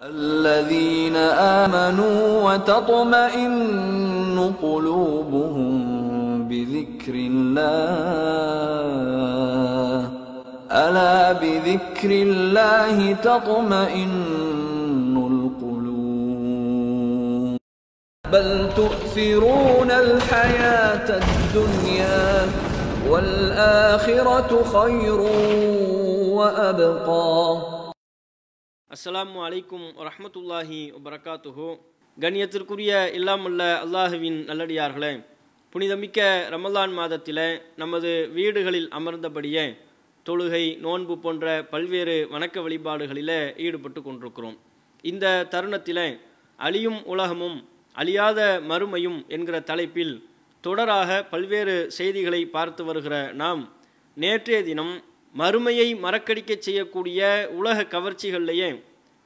الذين آمنوا وتطمئن قلوبهم بذكر الله ألا بذكر الله تطمئن القلوب بل تؤثرون الحياة الدنيا والآخرة خير وأبقى. அஸ்ஸலாமு அலைக்கும் வரஹ்மத்துல்லாஹி வபரகாத்துஹு. கண்ணியத்திற்குரிய இல்லாமல்ல அல்லாஹுவின் நல்லடியார்களே, புனிதமிக்க ரமலான் மாதத்தில் நமது வீடுகளில் அமர்ந்தபடியே தொழுகை, நோன்பு போன்ற பல்வேறு வணக்க வழிபாடுகளில் ஈடுபட்டு கொண்டிருக்கிறோம். இந்த தருணத்தில் அழியும் உலகமும் அழியாத மறுமையும் என்கிற தலைப்பில் தொடராக பல்வேறு செய்திகளை பார்த்து வருகிற நாம் நேற்றைய தினம் மறுமையை மறக்கடிக்க செய்யக்கூடிய உலக கவர்ச்சிகளிலேயே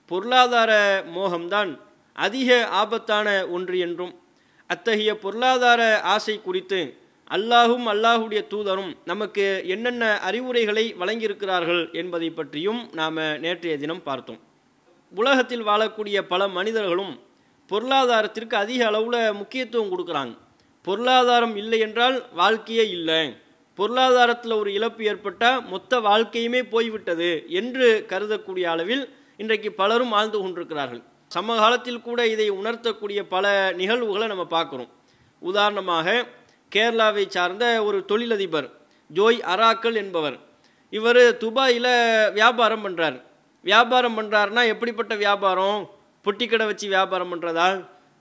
பொருளாதார மோகம்தான் அதிக ஆபத்தான ஒன்று என்றும், அத்தகைய பொருளாதார ஆசை குறித்து அல்லாஹும் அல்லாஹுடைய தூதரும் நமக்கு என்னென்ன அறிவுரைகளை வழங்கியிருக்கிறார்கள் என்பதை பற்றியும் நாம் நேற்றைய தினம் பார்த்தோம். உலகத்தில் வாழக்கூடிய பல மனிதர்களும் பொருளாதாரத்திற்கு அதிக அளவில் முக்கியத்துவம் கொடுக்குறாங்க. பொருளாதாரம் இல்லை என்றால் வாழ்க்கையே இல்லை, பொருளாதாரத்தில் ஒரு இழப்பு ஏற்பட்டால் மொத்த வாழ்க்கையுமே போய்விட்டது என்று கருதக்கூடிய அளவில் இன்றைக்கு பலரும் ஆழ்ந்து கொண்டிருக்கிறார்கள். சமகாலத்தில் கூட இதை உணர்த்தக்கூடிய பல நிகழ்வுகளை நம்ம பார்க்குறோம். உதாரணமாக கேரளாவை சார்ந்த ஒரு தொழிலதிபர் ஜோய் அராக்கல் என்பவர், இவர் துபாயில் வியாபாரம் பண்ணுறார். வியாபாரம் பண்ணுறாருன்னா எப்படிப்பட்ட வியாபாரம்? பொட்டி கடை வச்சு வியாபாரம் பண்ணுறதா?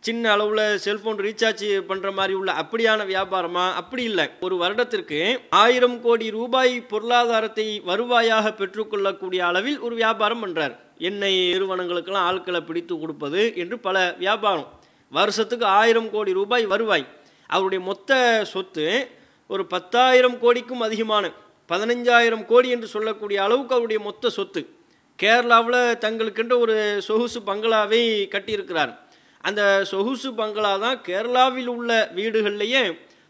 சின்ன அளவில் செல்ஃபோன் ரீசார்ஜ் பண்ணுற மாதிரி உள்ள அப்படியான வியாபாரமா? அப்படி இல்லை. ஒரு வருடத்திற்கு 1000 கோடி ரூபாய் பொருளாதாரத்தை வருவாயாக பெற்றுக்கொள்ளக்கூடிய அளவில் ஒரு வியாபாரம் பண்ணுறார். எண்ணெய் நிறுவனங்களுக்கெல்லாம் ஆட்களை பிடித்து கொடுப்பது என்று பல வியாபாரம். வருஷத்துக்கு 1000 கோடி ரூபாய் வருவாய். அவருடைய மொத்த சொத்து ஒரு 10,000 கோடிக்கும் அதிகமான 15,000 கோடி என்று சொல்லக்கூடிய அளவுக்கு அவருடைய மொத்த சொத்து. கேரளாவில் தங்களுக்கென்று ஒரு சொகுசு பங்களாவை கட்டியிருக்கிறார். அந்த சொகுசு பங்களா தான் கேரளாவில் உள்ள வீடுகள்லேயே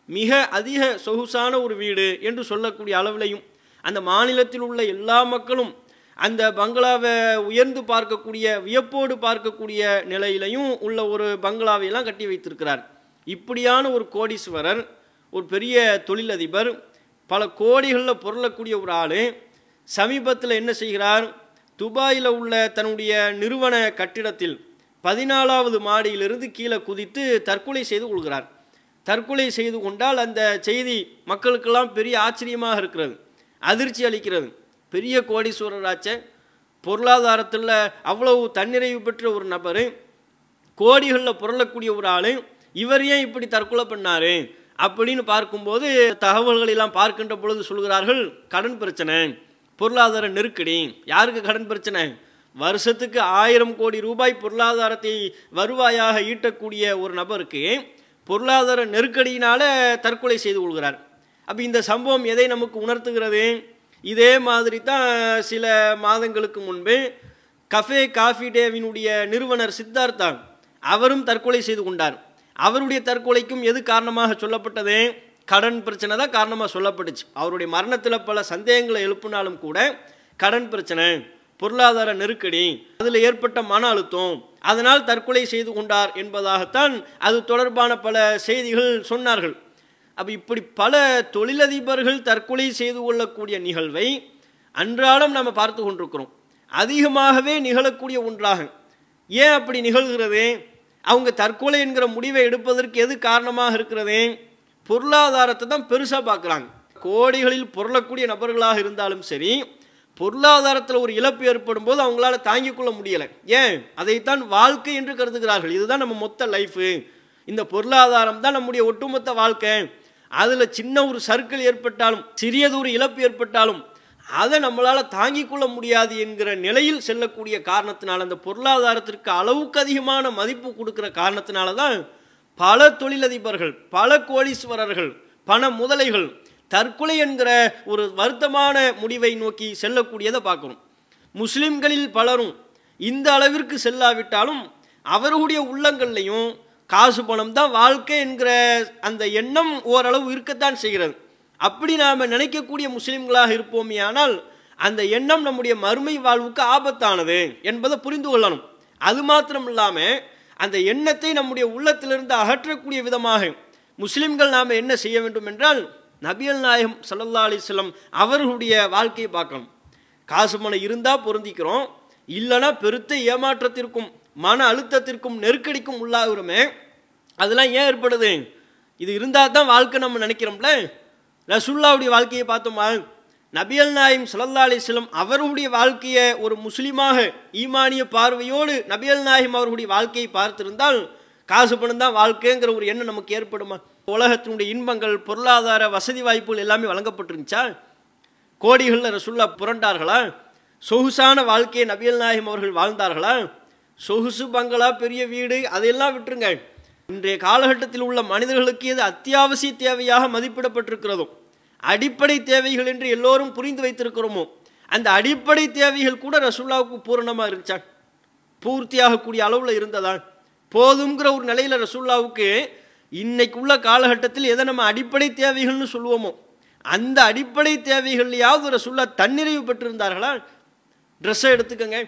மிக அதிக சொகுசான ஒரு வீடு என்று சொல்லக்கூடிய அளவிலையும், அந்த மாநிலத்தில் உள்ள எல்லா மக்களும் அந்த பங்களாவை உயர்ந்து பார்க்கக்கூடிய, வியப்போடு பார்க்கக்கூடிய நிலையிலையும் உள்ள ஒரு பங்களாவையெல்லாம் கட்டி வைத்திருக்கிறார். இப்படியான ஒரு கோடீஸ்வரர், ஒரு பெரிய தொழிலதிபர், பல கோடிகளில் பொருளக்கூடிய ஒரு ஆள் சமீபத்தில் என்ன செய்கிறார்? துபாயில் உள்ள தன்னுடைய நிறுவன கட்டிடத்தில் 14வது மாடியிலிருந்து கீழே குதித்து தற்கொலை செய்து கொள்கிறார். தற்கொலை செய்து கொண்டால் அந்த செய்தி மக்களுக்கெல்லாம் பெரிய ஆச்சரியமாக இருக்கிறது, அதிர்ச்சி அளிக்கிறது. பெரிய கோடீஸ்வரராச்ச, பொருளாதாரத்தில் அவ்வளவு தன்னிறைவு பெற்ற ஒரு நபர், கோடிகளில் பொருளக்கூடிய ஒரு ஆள், இவர் ஏன் இப்படி தற்கொலை பண்ணார் அப்படின்னு பார்க்கும்போது தகவல்களெல்லாம் பார்க்கின்ற பொழுது சொல்கிறார்கள், கடன் பிரச்சனை, பொருளாதார நெருக்கடி. யாருக்கு கடன் பிரச்சனை? வருஷத்துக்கு 1000 கோடி ரூபாய் பொருளாதாரத்தை வருவாயாக ஈட்டக்கூடிய ஒரு நபருக்கு பொருளாதார நெருக்கடியினால தற்கொலை செய்து கொள்கிறார். அப்போ இந்த சம்பவம் எதை நமக்கு உணர்த்துகிறது? இதே மாதிரி தான் சில மாதங்களுக்கு முன்பு காஃபி டேவினுடைய நிறுவனர் சித்தார்த்தா அவரும் தற்கொலை செய்து கொண்டார். அவருடைய தற்கொலைக்கும் எது காரணமாக சொல்லப்பட்டது? கடன் பிரச்சனை தான் காரணமாக சொல்லப்பட்டுச்சு. அவருடைய மரணத்தில் பல சந்தேகங்களை எழுப்பினாலும் கூட கடன் பிரச்சனை, பொருளாதார நெருக்கடி, அதில் ஏற்பட்ட மன அழுத்தம், அதனால் தற்கொலை செய்து கொண்டார் என்பதாகத்தான் அது தொடர்பான பல செய்திகள் சொன்னார்கள். அப்போ இப்படி பல தொழிலதிபர்கள் தற்கொலை செய்து கொள்ளக்கூடிய நிகழ்வை அன்றாடம் நம்ம பார்த்து கொண்டிருக்கிறோம். அதிகமாகவே நிகழக்கூடிய ஒன்றாக. ஏன் அப்படி நிகழ்கிறது? அவங்க தற்கொலை என்கிற முடிவை எடுப்பதற்கு எது காரணமாக இருக்கிறது? பொருளாதாரத்தை தான் பெருசாக பார்க்குறாங்க. கோடிகளில் பொருளக்கூடிய நபர்களாக இருந்தாலும் சரி, பொருளாதாரத்தில் ஒரு இழப்பு ஏற்படும் போது அவங்களால தாங்கிக் கொள்ள முடியலை. ஏன்? அதைத்தான் வாழ்க்கை என்று கருதுகிறார்கள். இதுதான் நம்ம மொத்த லைஃபு, இந்த பொருளாதாரம் தான் நம்முடைய ஒட்டுமொத்த வாழ்க்கை. அதில் சின்ன ஒரு சர்க்கிள் ஏற்பட்டாலும், சிறியது ஒரு இழப்பு ஏற்பட்டாலும் அதை நம்மளால் தாங்கிக் கொள்ள முடியாது என்கிற நிலையில் செல்லக்கூடிய காரணத்தினால, அந்த பொருளாதாரத்திற்கு அளவுக்கு அதிகமான மதிப்பு கொடுக்குற காரணத்தினால தான் பல தொழிலதிபர்கள், பல கோடீஸ்வரர்கள், பண முதலைகள் தற்கொலை என்கிற ஒரு வருத்தமான முடிவை நோக்கி செல்லக்கூடியதை பார்க்கணும். முஸ்லிம்களில் பலரும் இந்த அளவிற்கு செல்லாவிட்டாலும் அவர்களுடைய உள்ளங்கள்லையும் காசு பணம் தான் வாழ்க்கை என்கிற அந்த எண்ணம் ஓரளவு இருக்கத்தான் செய்கிறது. அப்படி நாம் நினைக்கக்கூடிய முஸ்லிம்களாக இருப்போமே ஆனால் அந்த எண்ணம் நம்முடைய மறுமை வாழ்வுக்கு ஆபத்தானது என்பதை புரிந்து கொள்ளணும். அது மாத்திரம் இல்லாமல் அந்த எண்ணத்தை நம்முடைய உள்ளத்திலிருந்து அகற்றக்கூடிய விதமாக முஸ்லிம்கள் நாம் என்ன செய்ய வேண்டும் என்றால் நபிகள் நாயகம் ஸல்லல்லாஹு அலைஹி வஸல்லம் அவர்களுடைய வாழ்க்கையை பார்க்கணும். காசு பணம் இருந்தால் பொருந்திக்கிறோம், இல்லைனா பெருத்த ஏமாற்றத்திற்கும் மன அழுத்தத்திற்கும் நெருக்கடிக்கும் உள்ளாகிறோமே, அதெல்லாம் ஏன் ஏற்படுது? இது இருந்தால் தான் வாழ்க்கை நம்ம நினைக்கிறோம்ல. ரசூலுல்லாஹ்வுடைய வாழ்க்கையை பார்த்தோமா? நபிகள் நாயகம் ஸல்லல்லாஹு அலைஹி வஸல்லம் அவர்களுடைய வாழ்க்கையை ஒரு முஸ்லீமாக ஈமானிய பார்வையோடு நபிகள் நாயகம் அவர்களுடைய வாழ்க்கையை பார்த்திருந்தால் காசு பணம் தான் வாழ்க்கைங்கிற ஒரு எண்ணம் நமக்கு ஏற்படுமா? உலகத்தினுடைய இன்பங்கள், பொருளாதார வசதி வாய்ப்புகள் எல்லாமே வழங்கப்பட்டிருந்துச்சா? கோடிகளில் ரசூலுல்லாஹ் புரண்டார்களா? சொகுசான வாழ்க்கையை நபிகள் நாயகம் அவர்கள் வாழ்ந்தார்களா? சொகுசு பங்களா, பெரிய வீடு, அதையெல்லாம் விட்டுருங்க. இன்றைய காலகட்டத்தில் உள்ள மனிதர்களுக்கு எது அத்தியாவசிய தேவையாக மதிப்பிடப்பட்டிருக்கிறதோ, அடிப்படை தேவைகள் என்று எல்லோரும் புரிந்து வைத்திருக்கிறோமோ, அந்த அடிப்படை தேவைகள் கூட ரசூலுல்லாஹ்வுக்கு பூரணமாக இருந்துச்சா? பூர்த்தியாகக்கூடிய அளவில் இருந்ததா? போதுங்கிற ஒரு நிலையில் ரசூலுல்லாஹ்வுக்கு இன்னைக்கு உள்ள காலகட்டத்தில் எதை நம்ம அடிப்படை தேவைகள்னு சொல்லுவோமோ அந்த அடிப்படை தேவைகள்லையாவது ரசூலுல்லாஹ் தன்னிறைவு பெற்றிருந்தார்களா? ட்ரெஸ்ஸை எடுத்துக்கங்க,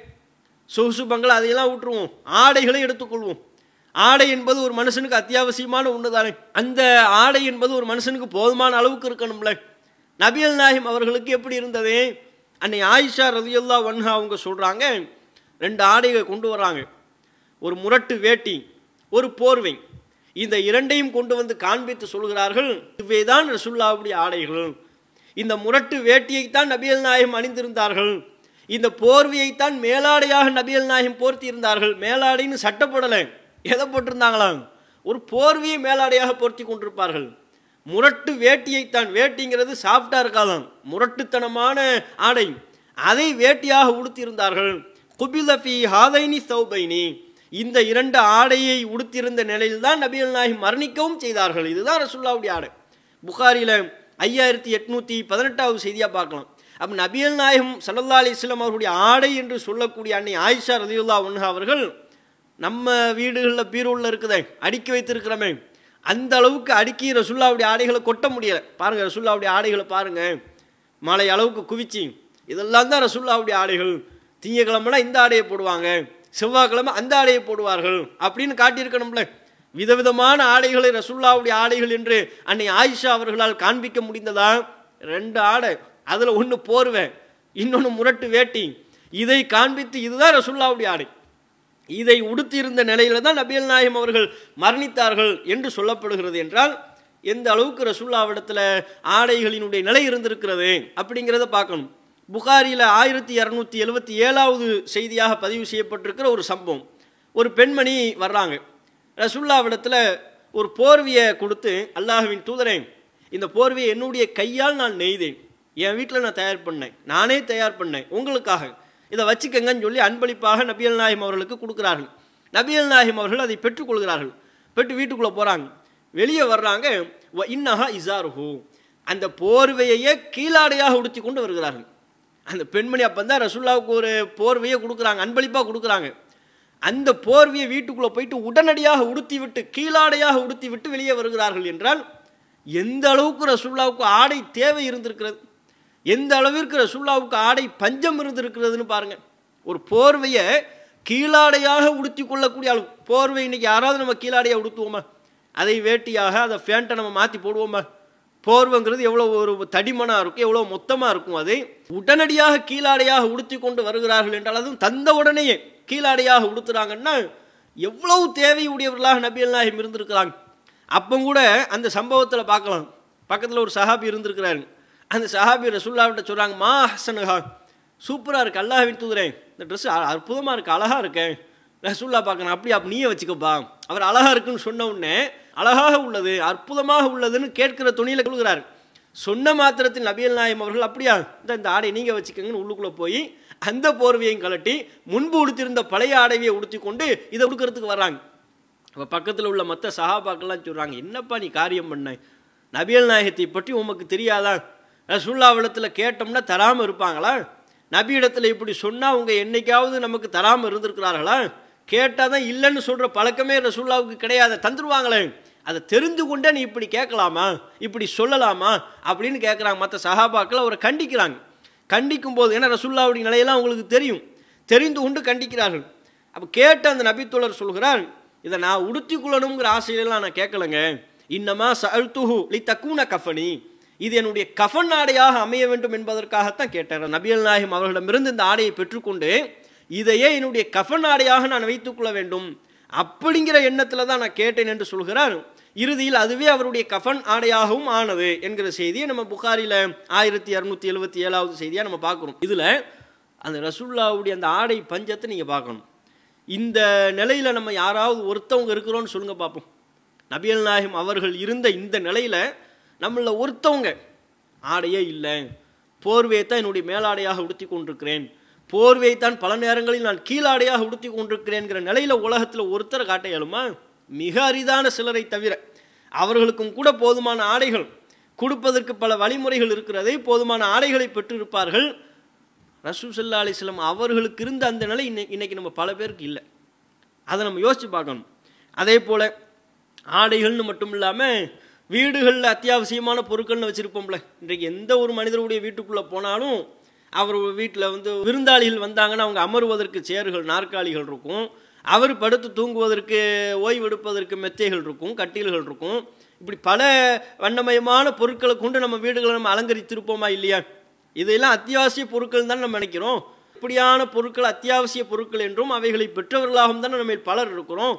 சொகுசு பங்களா அதையெல்லாம் விட்டுருவோம், ஆடைகளை எடுத்துக்கொள்வோம். ஆடை என்பது ஒரு மனுஷனுக்கு அத்தியாவசியமான ஒன்று தானே. அந்த ஆடை என்பது ஒரு மனுஷனுக்கு போதுமான அளவுக்கு இருக்கணும்ல. நபிகள் நாயகம் அவர்களுக்கு எப்படி இருந்தது? அன்னை ஆயிஷா ரலியல்லாஹு அன்ஹா அவங்க சொல்கிறாங்க, 2 ஆடைகளை கொண்டு வராங்க, ஒரு முரட்டு வேட்டி, ஒரு போர்வை. இந்த இரண்டையும் கொண்டு வந்து காண்பித்து சொல்கிறார்கள், இவைதான் ரசூலுல்லாஹ்வுடைய ஆடைகள். இந்த முரட்டு வேட்டியைத்தான் நபிகள் நாயகம் அணிந்திருந்தார்கள், இந்த போர்வையைத்தான் மேலாடையாக நபிகள் நாயகம் போர்த்தி இருந்தார்கள். மேலாடைன்னு சட்டப்படலை, எதை போட்டிருந்தாங்களாம்? ஒரு போர்வையை மேலாடையாக போர்த்தி கொண்டிருப்பார்கள். முரட்டு வேட்டியைத்தான், வேட்டிங்கிறது சாஃப்டா இருக்காதான், முரட்டுத்தனமான ஆடை, அதை வேட்டியாக உடுத்தியிருந்தார்கள். குபிலஃபி ஹாதைனி சௌபைனி, இந்த 2 ஆடையை உடுத்தியிருந்த நிலையில் தான் நபிகள் நாயகம் மரணிக்கவும் செய்தார்கள். இதுதான் ரசூலுல்லாஹ்வுடைய ஆடை. புகாரியில் 5818வது செய்தியாக பார்க்கலாம். அப்போ நபிகள் நாயகம் ஸல்லல்லாஹு அலைஹி வஸல்லம் அவருடைய ஆடை என்று சொல்லக்கூடிய அன்னை ஆயிஷா ரலியல்லாஹு அன்ஹா அவர்கள், நம்ம வீடுகளில் பீரோவில் இருக்குதே அடுக்கி வைத்திருக்கிறோமே, அந்த அளவுக்கு அடுக்கி ரசூலுல்லாஹ்வுடைய ஆடைகளை கொட்ட முடியலை. பாருங்கள், ரசூலுல்லாஹ்வுடைய ஆடைகளை பாருங்கள், மலை அளவுக்கு குவிச்சி, இதெல்லாம் தான் ரசூலுல்லாஹ்வுடைய ஆடைகள். திங்கக்கிழமைனா இந்த ஆடையை போடுவாங்க, செவ்வாய்க்கிழமை அந்த ஆடையை போடுவார்கள் அப்படின்னு காட்டியிருக்கணும்ல. விதவிதமான ஆடைகளை ரசூலுல்லாஹ்வுடைய ஆடைகள் என்று அன்னை ஆயிஷா அவர்களால் காண்பிக்க முடிந்ததா? 2 ஆடை, அதில் ஒன்று போர்வை, இன்னொன்று முரட்டு வேட்டி, இதை காண்பித்து இதுதான் ரசூலுல்லாஹ்வுடைய ஆடை, இதை உடுத்தியிருந்த நிலையில தான் நபிகள் நாயகம் அவர்கள் மரணித்தார்கள் என்று சொல்லப்படுகிறது. என்றால் எந்த அளவுக்கு ரசூலுல்லாஹ்விடத்தில் ஆடைகளினுடைய நிலை இருந்திருக்கிறது அப்படிங்கிறத பார்க்கணும். புகாரியில் 1277வது செய்தியாக பதிவு செய்யப்பட்டிருக்கிற ஒரு சம்பவம். ஒரு பெண்மணி வர்றாங்க, ரசூலுல்லாஹ்விடத்தில் ஒரு போர்வையை கொடுத்து, அல்லாஹ்வின் தூதரே, இந்த போர்வையை என்னுடைய கையால் நான் நெய்தேன், என் வீட்டில் நான் தயார் பண்ணேன், நானே தயார் பண்ணேன், உங்களுக்காக இதை வச்சுக்கங்கன்னு சொல்லி அன்பளிப்பாக நபிகள் நாயகம் அவர்களுக்கு கொடுக்குறார்கள். நபிகள் நாயகம் அவர்கள் அதை பெற்றுக்கொள்கிறார்கள். பெற்று வீட்டுக்குள்ளே போகிறாங்க. வெளியே வர்றாங்க, இன்னஹா இசாருஹு, அந்த போர்வையையே கீழாடையாக உடுத்தி கொண்டு வருகிறார்கள். அந்த பெண்மணி அப்போ தான் ரசூலுல்லாஹ்வுக்கு ஒரு போர்வையை கொடுக்குறாங்க, அன்பளிப்பாக கொடுக்குறாங்க. அந்த போர்வையை வீட்டுக்குள்ளே போயிட்டு உடனடியாக உடுத்தி விட்டு, கீழாடையாக உடுத்தி விட்டு வெளியே வருகிறார்கள். என்றால் எந்த அளவுக்கு ரசூலுல்லாஹ்வுக்கு ஆடை தேவை இருந்திருக்கிறது, எந்த அளவிற்கு ரசூலுல்லாஹ்வுக்கு ஆடை பஞ்சம் இருந்திருக்கிறதுன்னு பாருங்கள். ஒரு போர்வையை கீழாடையாக உடுத்தி கொள்ளக்கூடிய அளவு. போர்வை இன்னைக்கு யாராவது நம்ம கீழாடையாக உடுத்துவோமா? அதை வேட்டியாக, அதை ஃபேண்ட்டை நம்ம மாற்றி போடுவோமா? போர்வைங்கிறது எவ்வளோ ஒரு தடிமனாக இருக்கும், எவ்வளோ மொத்தமாக இருக்கும். அதை உடனடியாக கீழாடையாக உடுத்தி கொண்டு வருகிறார்கள் என்றால், அதுவும் தந்த உடனேயே கீழாடையாக உடுத்துறாங்கன்னா எவ்வளவு தேவையுடையவர்களாக நபிகள் நாயகம் இருந்திருக்கிறாங்க. அப்போ கூட அந்த சம்பவத்தில் பார்க்கலாம், பக்கத்தில் ஒரு சஹாபி இருந்திருக்கிறாரு. அந்த சஹாபி ரசூலுல்லாஹ்விட்ட சொல்கிறாங்க, மா ஹசனுஹா, சூப்பராக இருக்குது அல்லாஹ்வின் தூதரே, இந்த ட்ரெஸ் அற்புதமாக இருக்குது, அழகாக இருக்கேன். ரசூலுல்லாஹ் பார்க்கணும், அப்படியே நீயே வச்சுக்கப்பா. அவர் அழகாக இருக்குன்னு சொன்ன உடனே அழகாக உள்ளது, அற்புதமாக உள்ளதுன்னு கேட்கிற துணியில் கொள்கிறார். சொன்ன மாத்திரத்தில் நபிகள் நாயகம் அவர்கள், அப்படியா இந்த ஆடை நீங்கள் வச்சுக்கங்கன்னு உள்ளுக்குள்ளே போய் அந்த போர்வையையும் கலட்டி முன்பு உடுத்திருந்த பழைய ஆடையை உடுத்தி கொண்டு இதை உடுக்கிறதுக்கு வர்றாங்க. அப்போ பக்கத்தில் உள்ள மற்ற சஹாபாக்கள்லாம் சொல்கிறாங்க, என்னப்பா நீ காரியம் பண்ண, நபிகள் நாயகத்தை பற்றி உமக்கு தெரியாதா? ரசூலுல்லாஹ்விடத்தில் கேட்டோம்னா தராமல் இருப்பாங்களா? நபியிடத்தில் இப்படி சொன்னால் அவங்க என்னைக்காவது நமக்கு தராமல் இருந்திருக்கிறார்களா? கேட்டால் தான் இல்லைன்னு சொல்கிற பழக்கமே ரசூலுல்லாஹ்வுக்கு கிடையாது, தந்துருவாங்களே. அதை தெரிந்து கொண்டே நீ இப்படி கேட்கலாமா, இப்படி சொல்லலாமா அப்படின்னு கேட்குறாங்க. மற்ற சஹாபாக்கள் அவரை கண்டிக்கிறாங்க. கண்டிக்கும் போது, ஏன்னா ரசூலுல்லாஹ்வுடைய நிலையெல்லாம் அவங்களுக்கு தெரியும், தெரிந்து கொண்டு கண்டிக்கிறார்கள். அப்போ கேட்ட அந்த நபித்தோழர் சொல்கிறார், இதை நான் உடுத்தி கொள்ளணுங்கிற ஆசையிலாம் நான் கேட்கலங்க, இன்னமா சஅல்துஹு லிதகூன கஃபனி, இது என்னுடைய கஃபன் ஆடையாக அமைய வேண்டும் என்பதற்காகத்தான் கேட்டார். நபிகள் நாயகம் அவர்களிடமிருந்து இந்த ஆடையை பெற்றுக்கொண்டு இதையே என்னுடைய கஃபன் ஆடையாக நான் வைத்துக்கொள்ள வேண்டும் அப்படிங்கிற எண்ணத்தில் தான் நான் கேட்டேன் என்று சொல்கிறார். இறுதியில் அதுவே அவருடைய கஃபன் ஆடையாகவும் ஆனது என்கிற செய்தியை நம்ம புகாரில் 1277வது செய்தியாக நம்ம பார்க்குறோம். இதில் அந்த ரசூலுல்லாவுடைய அந்த ஆடை பஞ்சத்தை நீங்கள் பார்க்கணும். இந்த நிலையில் நம்ம யாராவது ஒருத்தவங்க இருக்கிறோன்னு சொல்லுங்கள் பார்ப்போம். நபிகள் நாயகம் அவர்கள் இருந்த இந்த நிலையில் நம்மள ஒருத்தவங்க ஆடையே இல்லை, போர்வையை தான் என்னுடைய மேலாடையாக உடுத்தி கொண்டிருக்கிறேன், போர்வையை தான் பல நேரங்களில் நான் கீழாடையாக உடுத்தி கொண்டிருக்கிறேன்கிற நிலையில் உலகத்தில் ஒருத்தர் காட்ட இயலுமா? மிக அரிதான சிலரை தவிர. அவர்களுக்கும் கூட போதுமான ஆடைகள் கொடுப்பதற்கு பல வழிமுறைகள் இருக்கிறது, போதுமான ஆடைகளை பெற்றிருப்பார்கள். ரசூல் ஸல்லல்லாஹு அலைஹி வஸல்லம் அவர்களுக்கு இருந்த அந்த நிலை இன்னைக்கு நம்ம பல பேருக்கு இல்லை. அதை நம்ம யோசித்து பார்க்கணும். அதே போல் ஆடைகள்னு மட்டும் இல்லாமல் வீடுகளில் அத்தியாவசியமான பொருட்கள்னு வச்சுருப்போம்ல. இன்றைக்கு எந்த ஒரு மனிதருடைய வீட்டுக்குள்ளே போனாலும் அவர் வீட்டில் விருந்தாளிகள் வந்தாங்கன்னா அவங்க அமருவதற்கு சேர்கள் நாற்காலிகள் இருக்கும், அவர் படுத்து தூங்குவதற்கு ஓய்வெடுப்பதற்கு மெத்தைகள் இருக்கும், கட்டில்கள் இருக்கும். இப்படி பல வண்ணமயமான பொருட்களை கொண்டு நம்ம வீடுகளை நம்ம அலங்கரித்திருப்போமா இல்லையா? இதெல்லாம் அத்தியாவசிய பொருட்கள் தான் நம்ம நினைக்கிறோம். இப்படியான பொருட்கள் அத்தியாவசிய பொருட்கள் என்றும் அவைகளை பெற்றவர்களாகவும் தானே நம்ம பலர் இருக்கிறோம்.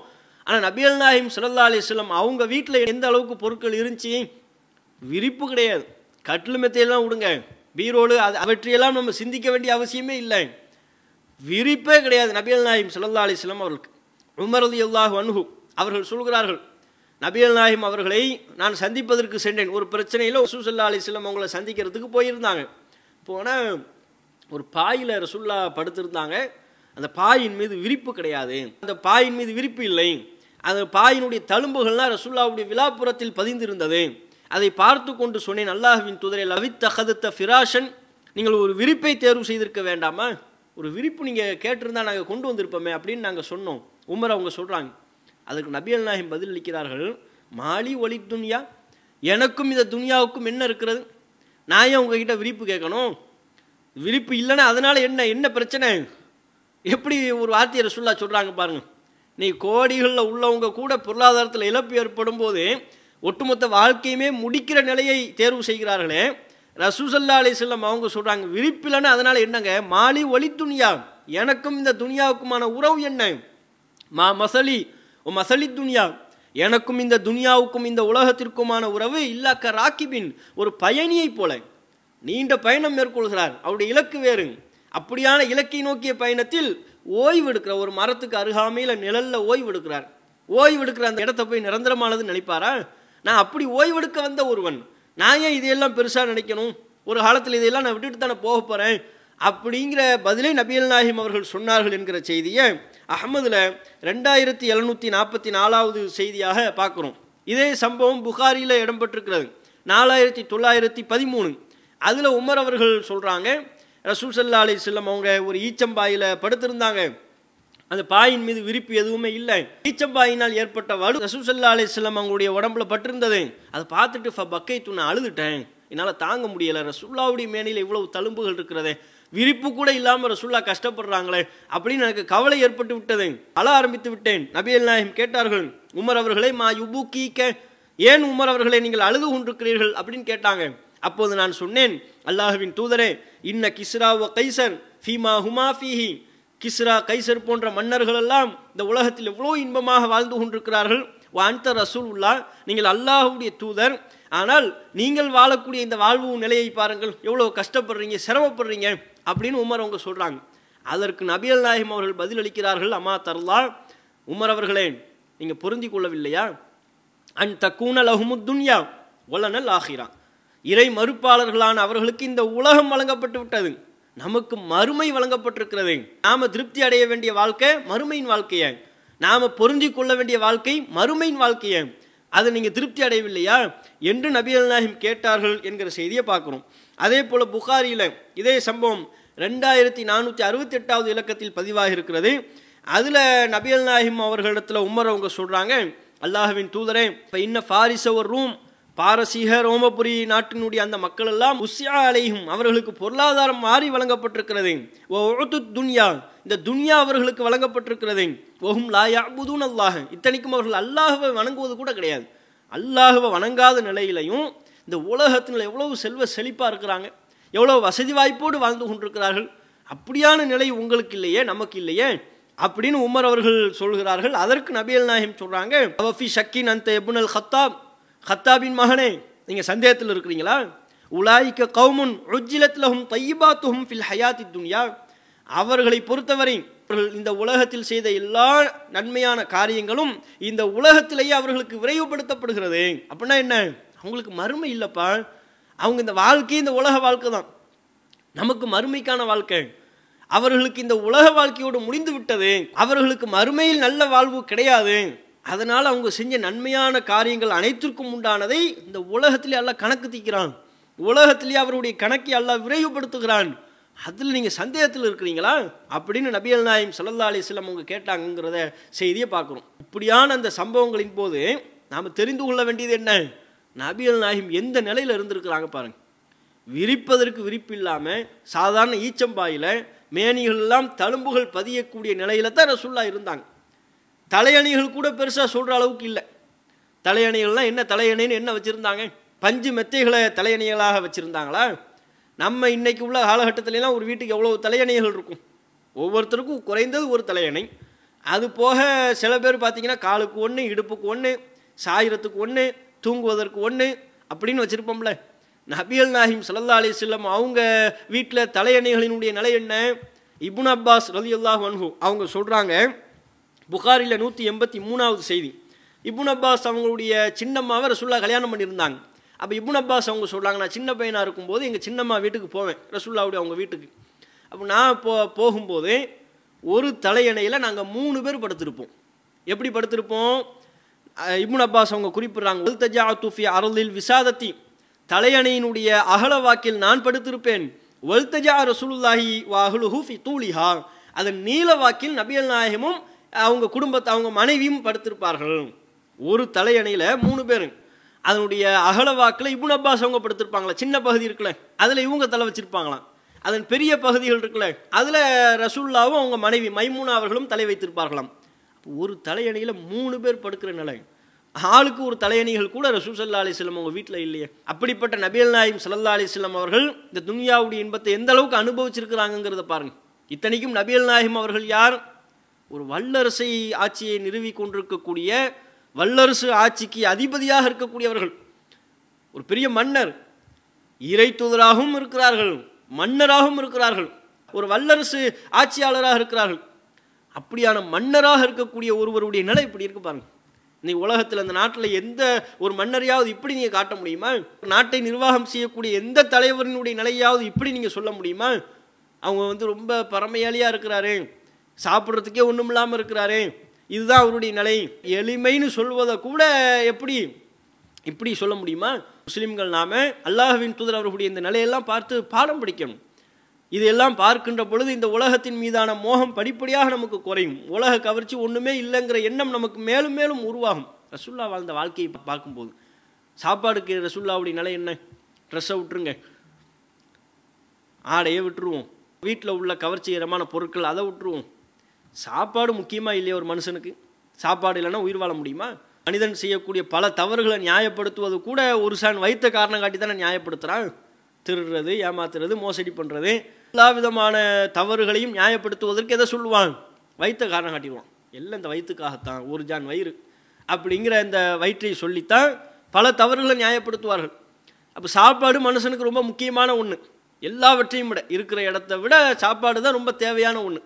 ஆனால் நபிகள் நாயகம் ஸல்லல்லாஹு அலைஹி வஸல்லம் அவங்க வீட்டில் எந்த அளவுக்கு பொருட்கள் இருந்துச்சு? விரிப்பு கிடையாது, கட்டில் மெத்தையெல்லாம் விடுங்க, பீரோடு அவற்றையெல்லாம் நம்ம சிந்திக்க வேண்டிய அவசியமே இல்லை. விரிப்பே கிடையாது நபிகள் நாயகம் ஸல்லல்லாஹு அலைஹி வஸல்லம் அவர்களுக்கு. உமர் ரலியல்லாஹு அன்ஹு அவர்கள் சொல்கிறார்கள், நபிகள் நாயகம் அவர்களை நான் சந்திப்பதற்கு சென்றேன். ஒரு பிரச்சனையில் ரசூல் ஸல்லல்லாஹு அலைஹி வஸல்லம் அவங்கள சந்திக்கிறதுக்கு போயிருந்தாங்க. போனால் ஒரு பாயில் ரசூல்லா படுத்திருந்தாங்க. அந்த பாயின் மீது விரிப்பு கிடையாது, அந்த பாயின் மீது விரிப்பு இல்லை. அந்த பாயினுடைய தழும்புகள்லாம் ரசூல்லாவுடைய விலாப்புறத்தில் பதிந்திருந்தது. அதை பார்த்து கொண்டு சொன்னேன், அல்லாஹ்வின் தூதரே, லவித் தஹதத்த ஃபிராஷன், நீங்கள் ஒரு விரிப்பை தேர்வு செய்திருக்க வேண்டாமா? ஒரு விரிப்பு நீங்கள் கேட்டிருந்தா நாங்கள் கொண்டு வந்திருப்போமே அப்படின்னு நாங்கள் சொன்னோம். உமர் அவங்க சொல்கிறாங்க. அதுக்கு நபிகள் நாயகம் பதில் அளிக்கிறார்கள், மாலி ஒலி துன்யா, எனக்கும் இந்த துன்யாவுக்கும் என்ன இருக்கிறது? நான் ஏன் உங்ககிட்ட விரிப்பு கேட்கணும்? விரிப்பு இல்லைன்னா அதனால என்ன பிரச்சனை? எப்படி ஒரு வார்த்தையை ரசூலுல்லாஹ் சொல்கிறாங்க பாருங்க. நீ கோடிகளில் உள்ளவங்க கூட பொருளாதாரத்தில் இழப்பு ஏற்படும் போது ஒட்டுமொத்த வாழ்க்கையுமே முடிக்கிற நிலையை தேர்வு செய்கிறார்களே, ரசூல் ஸல்லல்லாஹு அலைஹி வஸல்லம் அவங்க சொல்கிறாங்க விரிப்பில்லைன்னா அதனால என்னங்க? மாலி ஒலி துன்யா, எனக்கும் இந்த துன்யாவுக்குமான உறவு என்ன? மா மசலி ஓ மசலி துன்யா, எனக்கும் இந்த துன்யாவுக்கும் இந்த உலகத்திற்குமான உறவு இல்லாக்க ராக்கிபின், ஒரு பயணியை போல நீண்ட பயணம் மேற்கொள்கிறார், அவருடைய இலக்கு வேறு. அப்படியான இலக்கை நோக்கிய பயணத்தில் ஓய்வெடுக்கிற, ஒரு மரத்துக்கு அருகாமையில் நிழல்ல ஓய்வெடுக்கிறார். ஓய்வெடுக்கிற அந்த இடத்த போய் நிரந்தரமானதுன்னு நினைப்பாரா? நான் அப்படி ஓய்வெடுக்க வந்த ஒருவன், நான் ஏன் இதையெல்லாம் பெருசாக நினைக்கணும்? ஒரு காலத்தில் இதையெல்லாம் நான் விட்டுட்டு தானே போக போகிறேன் அப்படிங்கிற பதிலை நபிகள் நாயகம் அவர்கள் சொன்னார்கள் என்கிற செய்தியை அஹ்மதில் 2744வது செய்தியாக பார்க்குறோம். இதே சம்பவம் புகாரியில் இடம்பெற்றிருக்கிறது 4913. அதில் உமர் அவர்கள் சொல்கிறாங்க, ரசூல் ஸல்லல்லாஹு அலைஹி வஸல்லம் அவங்க ஒரு ஈச்சம்பாயில் படுத்திருந்தாங்க. அந்த பாயின் மீது விரிப்பு எதுவுமே இல்லை. ஈச்சம்பாயினால் ஏற்பட்ட வலு ரசூல் ஸல்லல்லாஹு அலைஹி வஸல்லம் அவங்களுடைய உடம்புல பட்டிருந்தது. அதை பார்த்துட்டு பக்கைத்து, நான் அழுதுட்டேன், என்னால் தாங்க முடியலை. ரசூலுல்லாவுடைய மேனியில் இவ்வளவு தழும்புகள் இருக்கிறதே, விரிப்பு கூட இல்லாமல் ரசூல்லா கஷ்டப்படுறாங்களே அப்படின்னு எனக்கு கவலை ஏற்பட்டு விட்டது, அழ ஆரம்பித்து விட்டேன். நபிகள் நாயகம் கேட்டார்கள், உமர் அவர்களே, மா யுபுகீக, ஏன் உமர் அவர்களே நீங்கள் அழுது கொண்டிருக்கிறீர்கள் அப்படின்னு கேட்டாங்க. அப்போது நான் சொன்னேன், அல்லாஹ்வின் தூதரே, இன்ன கிஸ்ரா வ கைசர் ஃபீமா ஹுமா ஃபீஹி, கிஸ்ரா கைசர் போன்ற மன்னர்கள் எல்லாம் இந்த உலகத்தில் எவ்வளோ இன்பமாக வாழ்ந்து கொண்டிருக்கிறார்கள். அந்த ரசூலுல்லா, நீங்கள் அல்லாஹ்வுடைய தூதர், ஆனால் நீங்கள் வாழக்கூடிய இந்த வாழ்வு நிலையை பாருங்கள், எவ்வளோ கஷ்டப்படுறீங்க, சிரமப்படுறீங்க அப்படின்னு உமர் அவங்க சொல்கிறாங்க. அதற்கு நபிகள் நாயகம் அவர்கள் பதில் அளிக்கிறார்கள், அம்மா தர்லா, உமர் அவர்களே, நீங்கள் பொருந்தி கொள்ளவில்லையா? அன் தக்கூன லஹுமுத் துன்யா வலனல் ஆகிரா, இறை மறுப்பாளர்களான அவர்களுக்கு இந்த உலகம் வழங்கப்பட்டு விட்டது, நமக்கு மறுமை வழங்கப்பட்டிருக்கிறது. நாம திருப்தி அடைய வேண்டிய வாழ்க்கை மறுமையின் வாழ்க்கையை, நாம பொருந்தி கொள்ள வேண்டிய வாழ்க்கை மறுமையின் வாழ்க்கையை, அதை நீங்க திருப்தி அடையவில்லையா என்று நபிகள் நாயகம் கேட்டார்கள் என்கிற செய்தியை பார்க்கிறோம். அதே போல புகாரியில இதே சம்பவம் 2468வது இலக்கத்தில் பதிவாக இருக்கிறது. அதுல நபிகள் நாயகம் அவர்களிடத்துல உமர் அவங்க சொல்றாங்க, அல்லாஹ்வின் தூதரே, இன்ன ஃபாரிஸ ஒரு ரூம், பாரசீக ரோமபுரி நாட்டினுடைய அந்த மக்கள் எல்லாம் உஸ்யா அலைஹும், அவர்களுக்கு பொருளாதாரம் மாறி வழங்கப்பட்டிருக்கிறது. துன்யா, இந்த துன்யா அவர்களுக்கு வழங்கப்பட்டிருக்கிறது. வஹும் லா யஅபுதூன அல்லாஹ், இத்தனைக்கும் அவர்கள் அல்லாஹ்வை வணங்குவது கூட கிடையாது. அல்லாஹ்வை வணங்காத நிலையிலையும் இந்த உலகத்தில் எவ்வளவு செல்வ செழிப்பாக இருக்கிறாங்க, எவ்வளோ வசதி வாய்ப்போடு வாழ்ந்து கொண்டிருக்கிறார்கள். அப்படியான நிலை உங்களுக்கு இல்லையே, நமக்கு இல்லையே அப்படின்னு உமர் அவர்கள் சொல்கிறார்கள். அதற்கு நபிகள் நாயகம் சொல்கிறாங்க, அவஃபி ஷக்கின் அந்த இப்னுல் கத்தாப், கத்தாபின் மகனே நீங்கள் சந்தேகத்தில் இருக்கிறீங்களா? உலாயிக்க கௌமுன் உஜ்ஜிலத் லஹும் தையிபாத்துஹும் ஃபில் ஹயாத்தி துன்யா, அவர்களை பொறுத்தவரை அவர்கள் இந்த உலகத்தில் செய்த எல்லா நன்மையான காரியங்களும் இந்த உலகத்திலேயே அவர்களுக்கு விரைவுபடுத்தப்படுகிறது. அப்படின்னா என்ன? அவங்களுக்கு மறுமை இல்லைப்பா, அவங்க இந்த வாழ்க்கை இந்த உலக வாழ்க்கை தான், நமக்கு மறுமைக்கான வாழ்க்கை. அவர்களுக்கு இந்த உலக வாழ்க்கையோடு முடிந்து விட்டது, அவர்களுக்கு மறுமையில் நல்ல வாழ்வு கிடையாது. அதனால் அவங்க செஞ்ச நன்மையான காரியங்கள் அனைத்திற்கும் உண்டானதை இந்த உலகத்திலே அல்லாஹ் கணக்கு தீக்கிறான், உலகத்திலேயே அவருடைய கணக்கை அல்லாஹ் விரைவுபடுத்துகிறான். அதில் நீங்கள் சந்தேகத்தில் இருக்கிறீங்களா அப்படின்னு நபிகள் நாயகம் ஸல்லல்லாஹு அலைஹி வஸல்லம் அவங்க கேட்டாங்கிறத செய்தியை பார்க்குறோம். இப்படியான அந்த சம்பவங்களின் போது நாம் தெரிந்து கொள்ள வேண்டியது என்ன? நபிகள் நாயகம் எந்த நிலையில் இருந்திருக்கிறாங்க பாருங்க. விரிப்பதற்கு விரிப்பு இல்லாமல் சாதாரண ஈச்சம்பாயில் மேனிகள் எல்லாம் தழும்புகள் பதியக்கூடிய நிலையில தான் ரசூலுல்லாஹ் இருந்தாங்க. தலையணிகள் கூட பெருசாக சொல்கிற அளவுக்கு இல்லை. தலையணிகள்லாம் என்ன, தலையணின்னு என்ன வச்சுருந்தாங்க? பஞ்சு மெத்தைகளை தலையணிகளாக வச்சுருந்தாங்களா? நம்ம இன்னைக்கு உள்ள காலகட்டத்திலாம் ஒரு வீட்டுக்கு எவ்வளோ தலையணைகள் இருக்கும்? ஒவ்வொருத்தருக்கும் குறைந்தது ஒரு தலையணை. அது போக சில பேர் பார்த்தீங்கன்னா காலுக்கு ஒன்று, இடுப்புக்கு ஒன்று, சாயிரத்துக்கு ஒன்று, தூங்குவதற்கு ஒன்று அப்படின்னு வச்சுருப்போம்ல. நபிகள் நாயகம் ஸல்லல்லாஹு அலைஹி வஸல்லம் அவங்க வீட்டில் தலையணைகளினுடைய நிலை என்ன? இப்னு அப்பாஸ் ரலியல்லாஹு அன்ஹு அவங்க சொல்கிறாங்க, புகாரில் 183வது செய்தி. இப்னு அப்பாஸ் அவங்களுடைய சின்னம்மாவை ரசூலுல்லாஹ் கல்யாணம் பண்ணியிருந்தாங்க. அப்போ இப்னு அப்பாஸ் அவங்க சொல்கிறாங்க, நான் சின்ன பையனாக இருக்கும்போது எங்கள் சின்னம்மா வீட்டுக்கு போவேன், ரசூலுல்லாஹ்வுடைய அவங்க வீட்டுக்கு. அப்போ நான் போகும்போது ஒரு தலையணையில் நாங்கள் 3 பேர் படுத்திருப்போம். எப்படி படுத்திருப்போம்? இப்னு அப்பாஸ் அவங்க குறிப்பிட்றாங்க, வல்தஜஅது ஃபி அர்லில் விசாதத்தி, தலையணையினுடைய அகலவாக்கில் நான் படுத்திருப்பேன். வல்தஜா ரசூலுல்லாஹி வ அஹ்லுஹு ஃபி தூலிஹா, அதன் நீல வாக்கில் நபிகள் நாயகமும் அவங்க குடும்பத்தை அவங்க மனைவியும் படுத்திருப்பார்கள். ஒரு தலையணையில் 3 பேர். அதனுடைய அகலவாக்கில் இப்னு அப்பாஸ் அவங்க படுத்திருப்பாங்களா, சின்ன பகுதி இருக்குல்ல அதில் இவங்க தலை வச்சிருப்பாங்களாம். அதன் பெரிய பகுதிகள் இருக்குல்ல அதில் ரசூலுல்லாவும் அவங்க மனைவி மைமூனா அவர்களும் தலை வைத்திருப்பார்களாம். ஒரு தலையணையில் 3 பேர் படுக்கிற நிலை. ஆளுக்கு ஒரு தலையணிகள் கூட ரசூல் ஸல்லல்லாஹு அலைஹி வஸல்லம் அவங்க வீட்டில் இல்லையே. அப்படிப்பட்ட நபிகள் நாயகம் ஸல்லல்லாஹு அலைஹி வஸல்லம் அவர்கள் இந்த துன்யாவுடைய இன்பத்தை எந்த அளவுக்கு அனுபவிச்சிருக்கிறாங்கிறத பாருங்க. இத்தனைக்கும் நபிகள் நாயகம் அவர்கள் யார்? ஒரு வல்லரசை ஆட்சியை நிறுவி கொண்டிருக்கக்கூடிய, வல்லரசு ஆட்சிக்கு அதிபதியாக இருக்கக்கூடியவர்கள், ஒரு பெரிய மன்னர், இறை தூதராகவும் இருக்கிறார்கள், மன்னராகவும் இருக்கிறார்கள், ஒரு வல்லரசு ஆட்சியாளராக இருக்கிறார்கள். அப்படியான மன்னராக இருக்கக்கூடிய ஒருவருடைய நிலை இப்படி இருக்கு பாருங்க. இன்னைக்கு உலகத்தில் அந்த நாட்டில் எந்த ஒரு மன்னரையாவது இப்படி நீங்கள் காட்ட முடியுமா? நாட்டை நிர்வாகம் செய்யக்கூடிய எந்த தலைவரினுடைய நிலையாவது இப்படி நீங்கள் சொல்ல முடியுமா? அவங்க ரொம்ப பரமையாளியாக இருக்கிறாரு, சாப்பிட்றதுக்கே ஒன்றும் இல்லாமல் இருக்கிறாரு, இதுதான் அவருடைய நிலை, எளிமைன்னு சொல்வதை கூட இப்படி சொல்ல முடியுமா? முஸ்லிம்கள் நாம அல்லாஹ்வின் தூதர் அவர்களுடைய இந்த நிலையெல்லாம் பார்த்து பாடம் படிக்கணும். இதெல்லாம் பார்க்கின்ற பொழுது இந்த உலகத்தின் மீதான மோகம் படிப்படியாக நமக்கு குறையும். உலக கவர்ச்சி ஒன்றுமே இல்லைங்கிற எண்ணம் நமக்கு மேலும் மேலும் உருவாகும். ரசூலுல்லாஹ் வாழ்ந்த வாழ்க்கையை பார்க்கும்போது சாப்பாடுக்கு ரசூலுல்லாஹ்வுடைய நிலை என்ன? ட்ரெஸ்ஸை விட்டுருங்க, ஆடையை விட்டுருவோம், வீட்டில் உள்ள கவர்ச்சிகரமான பொருட்கள் அதை விட்டுருவோம். சாப்பாடு முக்கியமாக இல்லையா ஒரு மனுஷனுக்கு? சாப்பாடு இல்லைன்னா உயிர் வாழ முடியுமா? மனிதன் செய்யக்கூடிய பல தவறுகளை நியாயப்படுத்துவது கூட ஒரு சான் வைத்த காரணம் காட்டி தானே நியாயப்படுத்துகிறான். திருடுறது, ஏமாத்துறது, மோசடி பண்ணுறது, எல்லா விதமான தவறுகளையும் நியாயப்படுத்துவதற்கு எதை சொல்லுவான்? வைத்த காரணம் காட்டிடுவான். எல்லாம் இந்த வயிற்றுக்காகத்தான், ஒரு ஜான் வயிறு அப்படிங்கிற இந்த வயிற்றை சொல்லித்தான் பல தவறுகளை நியாயப்படுத்துவார்கள். அப்போ சாப்பாடு மனுஷனுக்கு ரொம்ப முக்கியமான ஒன்று. எல்லாவற்றையும் விட, இருக்கிற இடத்த விட சாப்பாடு தான் ரொம்ப தேவையான ஒன்று.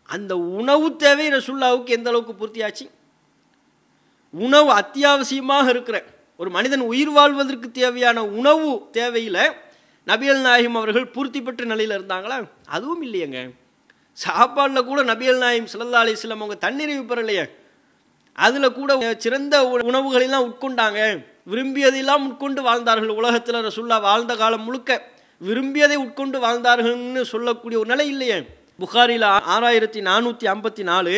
அந்த உணவு தேவை ரசூலுல்லாஹ்வுக்கு எந்த அளவுக்கு பூர்த்தியாச்சு? உணவு அத்தியாவசியமாக இருக்கிற ஒரு மனிதன் உயிர் வாழ்வதற்கு தேவையான உணவு தேவையில் நபிகள் நாயகம் அவர்கள் பூர்த்தி பெற்ற நிலையில் இருந்தாங்களா? அதுவும் இல்லையங்க. சாப்பாடில் கூட நபிகள் நாயகம் ஸல்லல்லாஹு அலைஹி வஸல்லம் அவங்க தன்னிறைவு பெறலையே. அதில் கூட சிறந்த உணவுகளெல்லாம் உட்கொண்டாங்க, விரும்பியதையெல்லாம் உட்கொண்டு வாழ்ந்தார்கள். உலகத்தில் ரசூலுல்லாஹ் வாழ்ந்த காலம் முழுக்க விரும்பியதை உட்கொண்டு வாழ்ந்தார்கள்னு சொல்லக்கூடிய ஒரு நிலை இல்லையே. புகாரில் 6454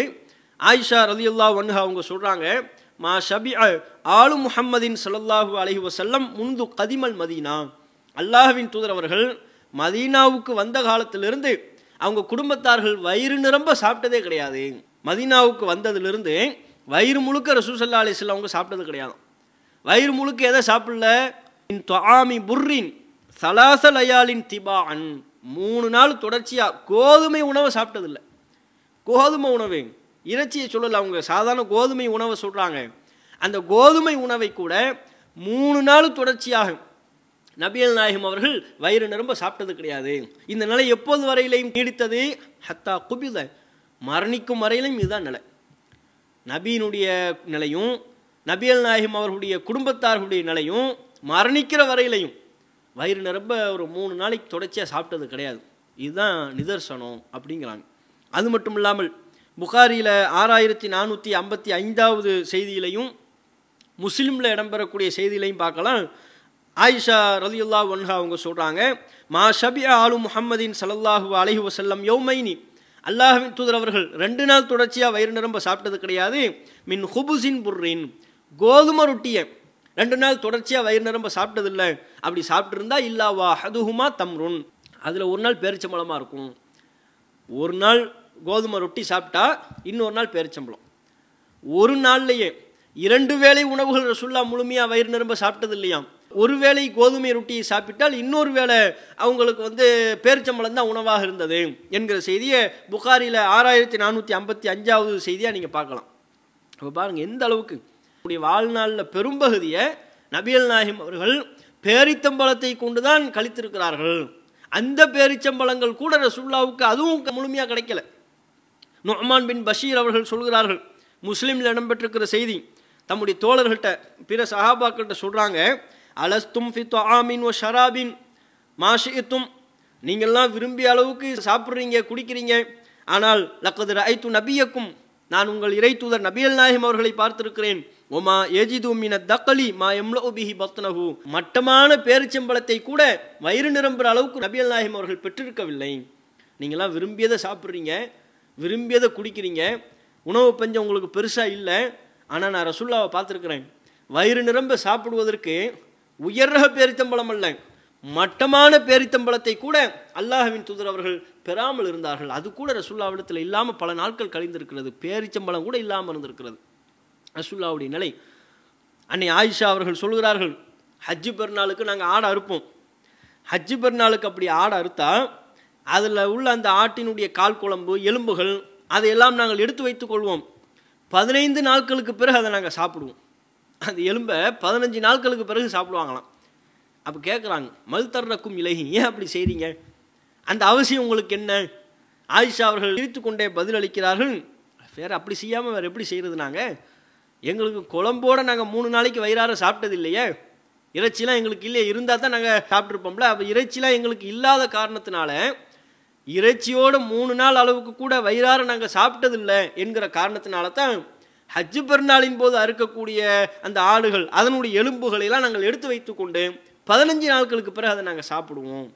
ஆயிஷா ரலியல்லாஹு அன்ஹா அவங்க சொல்கிறாங்க, மா ஷபிஅ ஆலு முஹம்மதின் ஸல்லல்லாஹு அலைஹி வஸல்லம் முந்து கதிமல் மதீனா, அல்லாஹ்வின் தூதர் அவர்கள் மதீனாவுக்கு வந்த காலத்திலிருந்து அவங்க குடும்பத்தார்கள் வயிறு நிரம்ப சாப்பிட்டதே கிடையாது. மதீனாவுக்கு வந்ததிலிருந்து வயிறு முழுக்க ரசூல் ஸல்லல்லாஹு அலைஹி வஸல்லம் அவங்க சாப்பிட்டது கிடையாது. வயிறு முழுக்க எதை சாப்பிடல? துஆமி புர்ரின் ஸலாஸ லயாலின் திபாஅன், 3 நாள் தொடர்ச்சியாக கோதுமை உணவை சாப்பிட்டதில்லை. கோதுமை உணவு, இறைச்சியை சொல்லலை, அவங்க சாதாரண கோதுமை உணவை சொல்கிறாங்க. அந்த கோதுமை உணவை கூட 3 நாள் தொடர்ச்சியாக நபிகள் நாயகம் அவர்கள் வயிறு நிரம்ப சாப்பிட்டது கிடையாது. இந்த நிலை எப்போது வரையிலையும் நீடித்தது? ஹத்தா குபித, மரணிக்கும் வரையிலும் இதுதான் நிலை. நபியினுடைய நிலையும் நபிகள் நாயகம் அவர்களுடைய குடும்பத்தார்களுடைய நிலையும் மரணிக்கிற வரையிலையும் வயிறு நிரம்ப ஒரு 3 நாளைக்கு தொடர்ச்சியாக சாப்பிட்டது கிடையாது. இதுதான் நிதர்சனம் அப்படிங்கிறாங்க. அது மட்டும் இல்லாமல் புகாரியில் 6455வது செய்தியிலையும் முஸ்லீமில் இடம்பெறக்கூடிய செய்தியிலையும் பார்க்கலாம். ஆயிஷா ரலியல்லாஹு அன்ஹா அவங்க சொல்கிறாங்க, மா ஷபிஅ ஆலு முஹம்மதின் ஸல்லல்லாஹு அலைஹி வஸல்லம் யௌமைனி, அல்லாஹ்வின் தூதர் அவர்கள் 2 நாள் தொடர்ச்சியாக வயிறு நிரம்ப சாப்பிட்டது கிடையாது. மின் ஹுபுசின் புர்ரின், கோதுமை ரொட்டியை 2 நாள் தொடர்ச்சியாக வயிறு நிரம்ப சாப்பிட்டதில்லை. அப்படி சாப்பிட்டுருந்தா இல்லா வாஹதுஹுமா தம்ருன், அதில் ஒரு நாள் பேரிச்சம்பழமாக இருக்கும். ஒரு நாள் கோதுமை ரொட்டி சாப்பிட்டா இன்னொரு நாள் பேரிச்சம்பழம். ஒரு நாள்லேயே 2 வேளை உணவுகள் ரசூலுல்லாஹ் முழுமையாக வயிறு நிரம்ப சாப்பிட்டது இல்லையாம். ஒரு வேளை கோதுமை ரொட்டியை சாப்பிட்டால் இன்னொரு வேளை அவங்களுக்கு பேரிச்சம்பழம் தான் உணவாக இருந்தது என்கிற செய்தியை புகாரியில் 6455வது செய்தியாக நீங்கள் பார்க்கலாம். அப்போ பாருங்கள் எந்த அளவுக்கு வாழ்நாளில் பெரும்பகுதியை நபிகள் நாயகம் அவர்கள் பேரிச்சம்பழத்தை கொண்டு தான் கழித்திருக்கிறார்கள். அந்த பேரிச்சம்பழங்கள் கூட ரசூலுல்லாஹ்வுக்கு அதுவும் முழுமையாக கிடைக்கல. நுஅமான் பின் பஷீர் அவர்கள் சொல்கிறார்கள், முஸ்லீமில் இடம்பெற்றிருக்கிற செய்தி, தம்முடைய தோழர்கள்ட்ட பிற சஹாபாக்கள்கிட்ட சொல்கிறாங்க, அலஸ்தும் ஃபி துஆமின் வ ஷராபின் மாஷித்தும், நீங்கள்லாம் விரும்பிய அளவுக்கு சாப்பிட்றீங்க குடிக்கிறீங்க, ஆனால் லக்கத் ரஅய்து நபியக்கும், நான் உங்கள் இறை தூதர் நபிகள் நாயகம் அவர்களை பார்த்திருக்கிறேன். ஒமா ஏஜிது மின தக்கலி மா எம்லஉ பிஹி பத்னஹு, மட்டமான பேரிச்சம்பழத்தை கூட வயிறு நிரம்புற அளவுக்கு நபிகள் நாயகம் அவர்கள் பெற்றிருக்கவில்லை. நீங்கள்லாம் விரும்பியதை சாப்பிட்றீங்க, விரும்பியதை குடிக்கிறீங்க, உணவு பஞ்சம் உங்களுக்கு பெருசாக இல்லை. ஆனால் நான் ரசூலுல்லாஹ்வை பார்த்துருக்கிறேன், வயிறு நிரம்ப சாப்பிடுவதற்கு உயர்ரக பேரித்தம்பழம் அல்ல, மட்டமான பேரித்தம்பழத்தை கூட அல்லாஹ்வின் தூதர் அவர்கள் பெறாமல் இருந்தார்கள். அது கூட ரசூலுல்லாஹ்விடத்தில் இல்லாமல் பல நாட்கள் கழிந்திருக்கிறது. பேரிச்சம்பழம் கூட இல்லாமல் இருந்திருக்கிறது ரசூலுல்லாஹ்வுடைய நிலை. அன்னை ஆயிஷா அவர்கள் சொல்கிறார்கள், ஹஜ்ஜு பெருநாளுக்கு நாங்கள் ஆடை அறுப்போம். ஹஜ்ஜு பெருநாளுக்கு அப்படி ஆடை அறுத்தா அதில் உள்ள அந்த ஆட்டினுடைய கால் குழம்பு எலும்புகள் அதையெல்லாம் நாங்கள் எடுத்து வைத்துக் கொள்வோம். 15 நாட்களுக்கு பிறகு அதை நாங்கள் சாப்பிடுவோம். அந்த எலும்பை 15 நாட்களுக்கு பிறகு சாப்பிடுவாங்களாம். அப்போ கேட்குறாங்க, மல் தர்றக்கும் இலகி, ஏன் அப்படி செய்கிறீங்க, அந்த அவசியம் உங்களுக்கு என்ன? ஆயிஷா அவர்கள் இழுத்து கொண்டே பதிலளிக்கிறார்கள், வேறு அப்படி செய்யாமல் வேறு எப்படி செய்கிறது, நாங்கள் எங்களுக்கு குழம்போடு நாங்கள் 3 நாளைக்கு வயிறார சாப்பிட்டது இல்லையே, இறைச்சிலாம் எங்களுக்கு இல்லையே, இருந்தால் தான் நாங்கள் சாப்பிட்ருப்போம்ல. அப்போ இறைச்சிலாம் எங்களுக்கு இல்லாத காரணத்தினால இறைச்சியோடு 3 நாள் அளவுக்கு கூட வயிறார நாங்கள் சாப்பிட்டதில்லை என்கிற காரணத்தினால தான் ஹஜ்ஜு பெருநாளின் போது அறுக்கக்கூடிய அந்த ஆடுகள் அதனுடைய எலும்புகளெல்லாம் நாங்கள் எடுத்து வைத்து கொண்டு 15 நாட்களுக்கு பிறகு அதை நாங்கள் சாப்பிடுவோம்.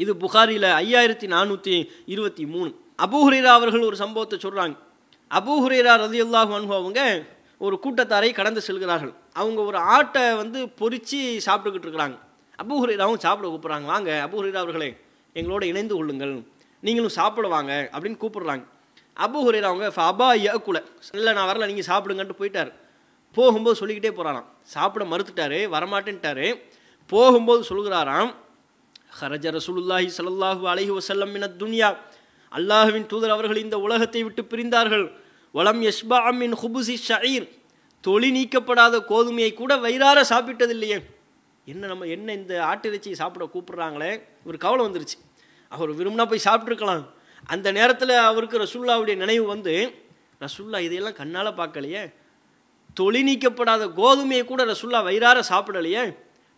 இது புகாரியில் 5423. அபூ ஹுரைரா அவர்கள் ஒரு சம்பவத்தை சொல்கிறாங்க. அபூ ஹுரைரா ரலியல்லாஹு அன்ஹு அவங்க ஒரு கூட்டத்தாரை கடந்து செல்கிறார்கள். அவங்க ஒரு ஆட்டை பொரித்து சாப்பிட்டுக்கிட்டு இருக்கிறாங்க. அபூ ஹுரைராவும் சாப்பிட கூப்பிட்றாங்க, வாங்க அபூ ஹுரைரா அவர்களே எங்களோட இணைந்து கொள்ளுங்கள், நீங்களும் சாப்பிடுவாங்க அப்படின்னு கூப்பிடுறாங்க. அபூ ஹுரைரா அவங்க ஃபபா யகுல, இல்லை நான் வரல நீங்கள் சாப்பிடுங்கன்ட்டு போயிட்டார். போகும்போது சொல்லிக்கிட்டே போகிறாராம், சாப்பிட மறுத்துட்டாரு, வரமாட்டேன்ட்டாரு. போகும்போது சொல்கிறாராம், ஹரஜ ரசூலுல்லாஹி ஸல்லல்லாஹு அலைஹி வஸல்லம் மினத் துன்யா, அல்லாஹ்வின் தூதர் அவர்கள் இந்த உலகத்தை விட்டு பிரிந்தார்கள். வலம் யஷ்பா மின் ஹுபுசி ஷஈர், தொளி நீக்கப்படாத கோதுமையை கூட வயிறார சாப்பிட்டதில்லையே, நம்ம இந்த ஆட்டிறைச்சியை சாப்பிட கூப்பிட்றாங்களே, ஒரு கவலை வந்துருச்சு. அவர் விரும்பினா போய் சாப்பிட்ருக்கலாம். அந்த நேரத்தில் அவருக்கு ரசூலுல்லாஹ்வுடைய நினைவு ரசூலுல்லாஹ் இதையெல்லாம் கண்ணால் பார்க்கலையே, தொளி நீக்கப்படாத கோதுமையை கூட ரசூலுல்லாஹ் வயிறார சாப்பிடலையே,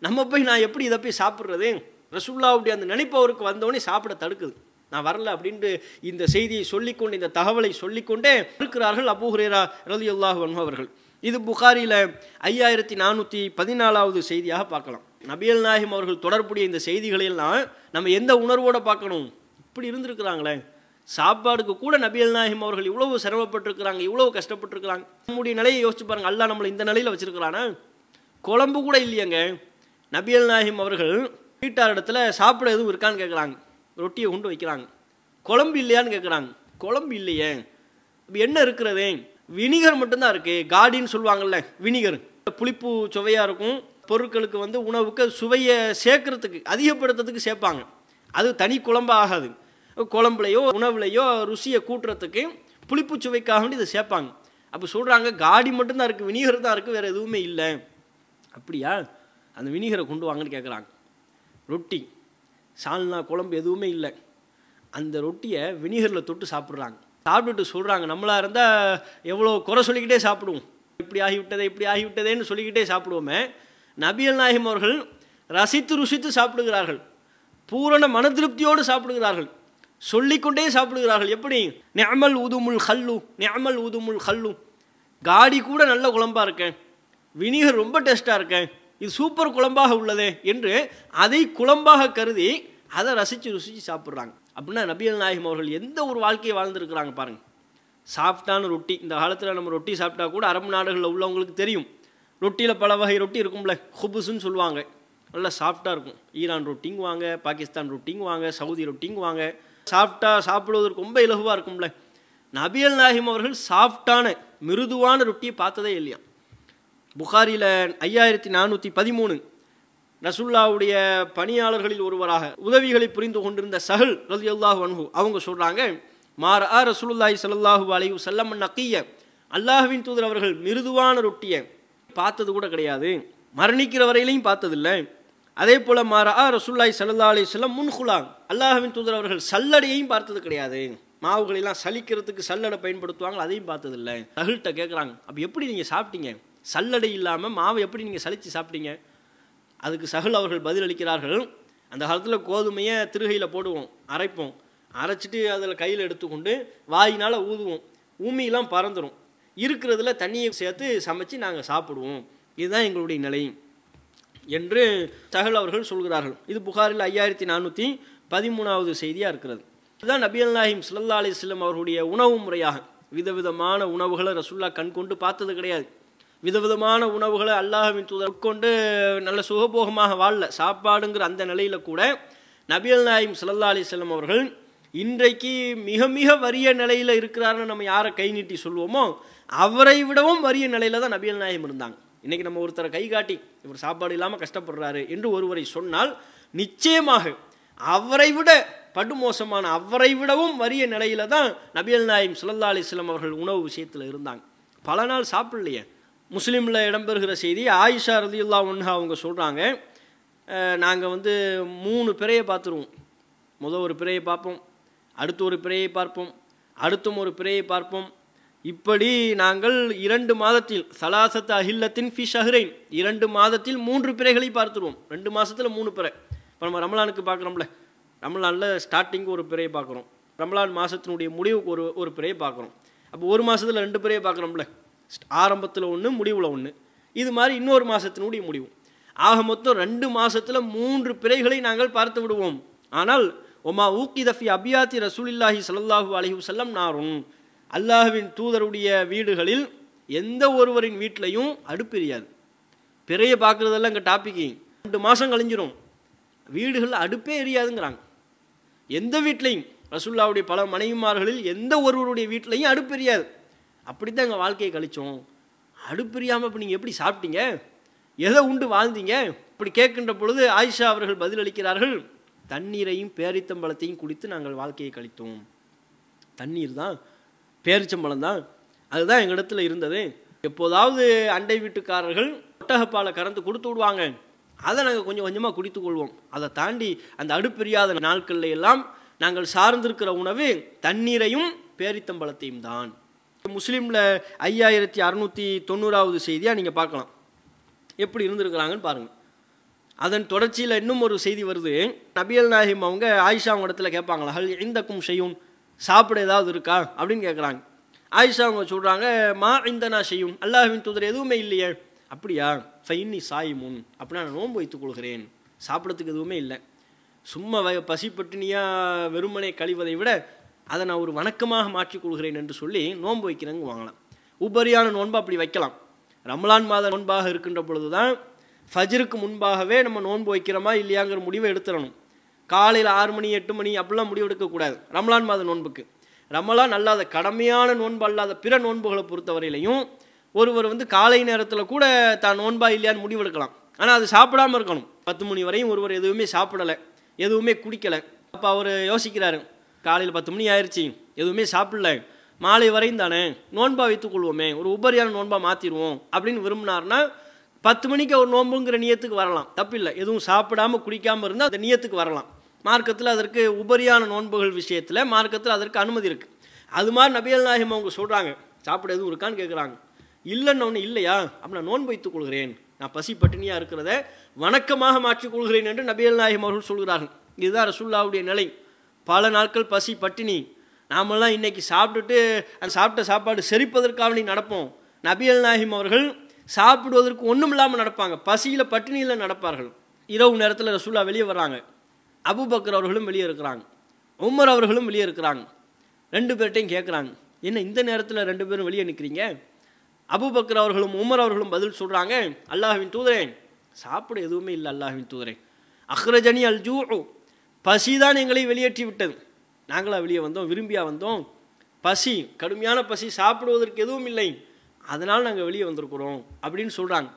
நம்ம போய் நான் எப்படி இதை போய் சாப்பிட்றது? ரசூலுல்லாஹ்வுடைய அந்த நினைப்பு அவருக்கு வந்தோடனே சாப்பிட தடுக்குது. நான் வரல அப்படின்ட்டு இந்த செய்தியை சொல்லிக்கொண்டு, இந்த தகவலை சொல்லிக்கொண்டே இருக்கிறார்கள் அபூ ஹுரைரா ரலியல்லாஹு அன்ஹு அவர்கள். இது புகாரியில் 5414வது செய்தியாக பார்க்கலாம். நபிகள் நாயகம் அவர்கள் தொடர்புடைய இந்த செய்திகளெல்லாம் நம்ம எந்த உணர்வோடு பார்க்கணும்? இப்படி இருந்திருக்கிறாங்களே, சாப்பாடுக்கு கூட நபிகள் நாயகம் அவர்கள் இவ்வளவு சிரமப்பட்டிருக்கிறாங்க, இவ்வளவு கஷ்டப்பட்டிருக்கிறாங்க. நம்முடைய நிலையை யோசிச்சு பாருங்க, அல்லாஹ் நம்மளை இந்த நிலையில் வச்சிருக்கிறானா? குழம்பு கூட இல்லையங்க. நபிகள் நாயகம் அவர்கள் வீட்டாரிடத்துல சாப்பிட எதுவும் இருக்கான்னு கேட்குறாங்க. ரொட்டியை கொண்டு வைக்கிறாங்க. குழம்பு இல்லையான்னு கேட்குறாங்க. குழம்பு இல்லையே, இப்போ என்ன இருக்கிறதே? வினிகர் மட்டும்தான் இருக்குது. காடின்னு சொல்லுவாங்கள்ல, வினிகர் புளிப்பு சுவையாக இருக்கும். பொருட்களுக்கு வந்து உணவுக்கு சுவையை சேர்க்கறதுக்கு அதிகப்படுத்துறதுக்கு சேர்ப்பாங்க. அது தனி குழம்பாக ஆகாது. குழம்புலையோ உணவுலையோ ருசியை கூட்டுறதுக்கு புளிப்பு சுவைக்காக வேண்டி இதை சேர்ப்பாங்க. அப்போ சொல்கிறாங்க காடி மட்டும்தான் இருக்குது, வினிகர் தான் இருக்குது, வேறு எதுவுமே இல்லை. அப்படியா? அந்த வினிகரை கொண்டு வாங்கன்னு கேட்குறாங்க. ரொட்டி, சால்னா, குழம்பு எதுவுமே இல்லை. அந்த ரொட்டியை வினிகரில் தொட்டு சாப்பிட்றாங்க. சாப்பிட்டுட்டு சொல்கிறாங்க, நம்மளாக இருந்தால் எவ்வளோ குறை சொல்லிக்கிட்டே சாப்பிடுவோம். இப்படி ஆகிவிட்டதே, இப்படி ஆகிவிட்டதேன்னு சொல்லிக்கிட்டே சாப்பிடுவோமே. நபிகள் நாயகம் அவர்கள் ரசித்து ருசித்து சாப்பிடுகிறார்கள். பூரண மன திருப்தியோடு சாப்பிடுகிறார்கள். சொல்லிக்கொண்டே சாப்பிடுகிறார்கள். எப்படி? நிஅமல் உதுமுல் ஹல்லு, நிஅமல் உதுமுல் ஹல்லு. காடி கூட நல்ல குழம்பாக இருக்கேன், வினிகர் ரொம்ப டேஸ்ட்டாக இருக்கேன், இது சூப்பர் குழம்பாக உள்ளதே என்று அதை குழம்பாக கருதி அதை ரசித்து ருசித்து சாப்பிட்றாங்க. அப்படின்னா நபிகள் நாயகம் அவர்கள் எந்த ஒரு வாழ்க்கையை வாழ்ந்துருக்கிறாங்க பாருங்கள். சாஃப்டான ரொட்டி. இந்த காலத்தில் நம்ம ரொட்டி சாப்பிட்டா கூட அரபு நாடுகளில் உள்ளவங்களுக்கு தெரியும். ரொட்டியில் பல வகை ரொட்டி இருக்கும்ல, ஹுபுஸ்ன்னு சொல்லுவாங்க, நல்லா சாஃப்டாக இருக்கும். ஈரான் ரொட்டிங்குவாங்க, பாகிஸ்தான் ரொட்டிங்குவாங்க, சவுதி ரொட்டிங்குவாங்க. சாஃப்டாக சாப்பிடுவதற்கு ரொம்ப இலகுவாக இருக்கும்ல. நபிகள் நாயகம் அவர்கள் சாஃப்டான மிருதுவான ரொட்டியை பார்த்ததே இல்லையா. புகாரியில் 5413 ரசூலுல்லாஹ்வுடைய பணியாளர்களில் ஒருவராக உதவிகளை புரிந்து கொண்டிருந்த சஹல் ரலியல்லாஹு அன்ஹு அவங்க சொல்கிறாங்க, மாரா ரசூலுல்லாஹி ஸல்லல்லாஹு அலைஹி வஸல்லம் நக்கிய, அல்லாஹ்வின் தூதர் அவர்கள் மிருதுவான ரொட்டியை பார்த்தது கூட கிடையாது, மரணிக்கிற வரையிலையும் பார்த்ததில்லை. அதே போல் மாரா ரசூலுல்லாஹி ஸல்லல்லாஹு அலைஹி வஸல்லம் முன்ஹுலா, அல்லாஹ்வின் தூதர் அவர்கள் சல்லடையையும் பார்த்தது கிடையாது. மாவுகளெல்லாம் சலிக்கிறதுக்கு சல்லடை பயன்படுத்துவாங்க, அதையும் பார்த்ததில்லை. சஹல்கிட்ட கேட்குறாங்க, அப்போ எப்படி நீங்கள் சாப்பிட்டீங்க? சல்லடை இல்லாமல் மாவை எப்படி நீங்கள் சலித்து சாப்பிட்டீங்க? அதுக்கு சஹல் அவர்கள் பதில் அளிக்கிறார்கள், அந்த காலத்தில் கோதுமையை திருகையில் போடுவோம், அரைப்போம், அரைச்சிட்டு அதில் கையில் எடுத்துக்கொண்டு வாயினால் ஊதுவோம், ஊமியெல்லாம் பறந்துடும், இருக்கிறதுல தண்ணியை சேர்த்து சமைச்சு நாங்கள் சாப்பிடுவோம், இதுதான் எங்களுடைய நிலை என்று சஹல் அவர்கள் சொல்கிறார்கள். இது புகாரில் 5413வது செய்தியாக இருக்கிறது. இதுதான் நபிகள் நாயகம் ஸல்லல்லாஹு அலைஹி வஸல்லம் அவர்களுடைய உணவு முறையாக. விதவிதமான உணவுகளை ரசூலுல்லாஹ் கண் கொண்டு பார்த்தது கிடையாது. விதவிதமான உணவுகளை அல்லாஹ்வின் தூதர் உட்கொண்டு நல்ல சுகபோகமாக வாழல. சாப்பாடுங்கிற அந்த நிலையில் கூட நபிகள் நாயகம் ஸல்லல்லாஹு அலைஹி வஸல்லம் அவர்கள் இன்றைக்கு மிக மிக வறிய நிலையில் இருக்கிறாருன்னு நம்ம யாரை கை நீட்டி சொல்லுவோமோ அவரை விடவும் வறிய நிலையில் தான் நபிகள் நாயகம் இருந்தாங்க. இன்றைக்கி நம்ம ஒருத்தரை கை காட்டி இவர் சாப்பாடு இல்லாமல் கஷ்டப்படுறாரு என்று ஒருவரை சொன்னால் நிச்சயமாக அவரை விட படுமோசமான, அவரை விடவும் வறிய நிலையில் தான் நபிகள் நாயகம் ஸல்லல்லாஹு அலைஹி வஸல்லம் அவர்கள் உணவு விஷயத்தில் இருந்தாங்க. பல நாள் சாப்பிடலையே. முஸ்லீமில் இடம்பெறுகிற செய்தி, ஆயிஷா ரலியல்லாஹு அன்ஹா அவங்க சொல்கிறாங்க, நாங்கள் வந்து 3 பிறையை பார்த்துருவோம். முதல் ஒரு பிறையை பார்ப்போம், அடுத்து ஒரு பிறையை பார்ப்போம், அடுத்தும் ஒரு பிறையை பார்ப்போம். இப்படி நாங்கள் 2 மாதத்தில் சலாசத்து அஹில்லத்தின் ஃபி ஷஹ்ரைன் 2 மாதத்தில் 3 பிறைகளை பார்த்துருவோம். 2 மாதத்தில் 3 பிறை. இப்போ நம்ம ரமலானுக்கு பார்க்குறோம்ல, ரமலானில் ஸ்டார்டிங் ஒரு பிறையை பார்க்குறோம், ரமலான் மாதத்தினுடைய முடிவுக்கு ஒரு பிறையை பார்க்குறோம். அப்போ ஒரு மாதத்தில் 2 பிறையை பார்க்குறோம்ல, ஆரம்பத்தில் 1 முடிவில் 1, இது மாதிரி இன்னொரு மாதத்தினுடைய முடிவு. ஆக மொத்தம் 2 மாதத்தில் 3 பிறைகளை நாங்கள் பார்த்து விடுவோம். ஆனால் ஒமா ஊக்கிதஃபி அபியாத்தி ரசூலில்லாஹி ஸல்லல்லாஹு அலைஹி வஸல்லம் நாரும், அல்லாஹ்வின் தூதருடைய வீடுகளில் எந்த ஒருவரின் வீட்டிலையும் அடுப்பு எரியாது. பிறையை பார்க்குறதெல்லாம் இங்கே டாப்பிக்கு 2 மாதம் கழிஞ்சிரும், வீடுகளில் அடுப்பே எரியாதுங்கிறாங்க. எந்த வீட்லையும் ரசூலுல்லாஹ்வுடைய பல மனைவிமார்களில் எந்த ஒருவருடைய வீட்டிலையும் அடுப்பு எரியாது. அப்படித்தான் எங்கள் வாழ்க்கையை கழித்தோம். அடுப்பெரியாமல் இப்போ நீங்கள் எப்படி சாப்பிட்டீங்க, எதை உண்டு வாழ்ந்தீங்க? இப்படி கேட்கின்ற பொழுது ஆயிஷா அவர்கள் பதிலளிக்கிறார்கள், தண்ணீரையும் பேரித்தம்பழத்தையும் குடித்து நாங்கள் வாழ்க்கையை கழித்தோம். தண்ணீர் தான், பேரிச்சம்பழம் தான், அதுதான் எங்கள் இடத்துல இருந்தது. எப்போதாவது அண்டை வீட்டுக்காரர்கள் ஒட்டகப்பாலை கறந்து கொடுத்து விடுவாங்க, அதை நாங்கள் கொஞ்சம் கொஞ்சமாக குடித்து கொள்வோம். அதை தாண்டி அந்த அடுப்பெரியாத நாட்களில் எல்லாம் நாங்கள் சார்ந்திருக்கிற உணவு தண்ணீரையும் பேரித்தம்பழத்தையும் தான். முஸ்லீமில் 5690வது செய்தியாக நீங்கள் பார்க்கலாம், எப்படி இருந்திருக்கிறாங்கன்னு பாருங்கள். அதன் தொடர்ச்சியில் இன்னும் ஒரு செய்தி வருது. நபிகள் நாயகம் அவங்க ஆயிஷா அவங்க இடத்துல கேட்பாங்களா, ஹல் இந்தக்கும் செய்யும், சாப்பிட ஏதாவது இருக்கா அப்படின்னு கேட்குறாங்க. ஆயிஷா அவங்க சொல்கிறாங்க, மா இந்தனா செய்யும், அல்லாஹ்வின் தூதர் எதுவுமே இல்லையே. அப்படியா, ஃபைன்னி சாயிமுன், அப்படின்னா நான் நோன்பு வைத்துக் கொள்கிறேன், சாப்பிட்றதுக்கு எதுவுமே இல்லை. சும்மா பசி பட்டினியாக வெறுமனை கழிவதை விட அதை நான் ஒரு வணக்கமாக மாற்றிக்கொள்கிறேன் என்று சொல்லி நோன்பு வைக்கிறேங்க வாங்கலாம். உபரியான நோன்பு அப்படி வைக்கலாம். ரமலான் மாத நோன்பாக இருக்கின்ற பொழுது தான் ஃபஜ்ருக்கு முன்பாகவே நம்ம நோன்பு வைக்கிறோமா இல்லையாங்கிற முடிவை எடுத்துடணும். காலையில் 6 மணி 8 மணி அப்படிலாம் முடிவெடுக்கக்கூடாது ரமலான் மாத நோன்புக்கு. ரமலான் அல்லாத கடமையான நோன்பு அல்லாத பிற நோன்புகளை பொறுத்தவரையிலையும் ஒருவர் காலை நேரத்தில் கூட தான் நோன்பா இல்லையான்னு முடிவெடுக்கலாம். ஆனால் அது சாப்பிடாமல் இருக்கணும். 10 மணி வரையும் ஒருவர் எதுவுமே சாப்பிடலை, எதுவுமே குடிக்கலை. அப்போ அவர் யோசிக்கிறாரு, காலையில் 10 மணி ஆயிடுச்சு, எதுவுமே சாப்பிடல, மாலை வரையும் தானே நோன்பா வைத்துக்கொள்வோமே, ஒரு உபரியான நோன்பா மாற்றிடுவோம் அப்படின்னு விரும்பினார்னா 10 மணிக்கு அவர் நோன்புங்கிற நியத்துக்கு வரலாம், தப்பில்லை. எதுவும் சாப்பிடாமல் குடிக்காமல் இருந்தால் அந்த நியத்துக்கு வரலாம். மார்க்கத்தில் அதற்கு உபரியான நோன்புகள் விஷயத்தில் மார்க்கத்தில் அதற்கு அனுமதி இருக்குது. அது மாதிரி நபிகள் நாயகம் அவங்க சொல்கிறாங்க, சாப்பிட எதுவும் இருக்கான்னு கேட்குறாங்க. இல்லைன்னு ஒன்று இல்லையா, அப்போ நான் நோன்பு வைத்துக் கொள்கிறேன், நான் பசி பட்டினியாக இருக்கிறத வணக்கமாக மாற்றிக்கொள்கிறேன் என்று நபிகள் நாயகம் அவர்கள் சொல்கிறார்கள். இதுதான் ரசூலுல்லாஹ்வுடைய நிலை. பல நாட்கள் பசி பட்டினி. நாமெல்லாம் இன்றைக்கி சாப்பிட்டுட்டு அந்த சாப்பிட்ட சாப்பாடு செரிப்பதற்காக நடப்போம். நபிகள் நாயகம் அவர்கள் சாப்பிடுவதற்கு ஒன்றும் இல்லாமல் நடப்பாங்க, பசியில் பட்டினியில் நடப்பார்கள். இரவு நேரத்தில் ரசூலுல்லாஹ் வெளியே வர்றாங்க, அபூபக்கர் அவர்களும் வெளியே இருக்கிறாங்க, உமர் அவர்களும் வெளியே இருக்கிறாங்க. 2 பேர்ட்டையும் கேட்குறாங்க, என்ன இந்த நேரத்தில் 2 பேரும் வெளியே நிற்கிறீங்க? அபூபக்கர் அவர்களும் உமர் அவர்களும் பதில் சொல்கிறாங்க, அல்லாஹ்வின் தூதரே, சாப்பிட எதுவுமே இல்லை அல்லாஹ்வின் தூதரே. அஹ்ரஜனி அல் ஜூ, பசி தான் எங்களை வெளியேற்றி விட்டது. நாங்களா வெளியே வந்தோம், விரும்பியா வந்தோம், பசி, கடுமையான பசி, சாப்பிடுவதற்கு எதுவும் இல்லை, அதனால் நாங்கள் வெளியே வந்திருக்கிறோம் அப்படின்னு சொல்கிறாங்க.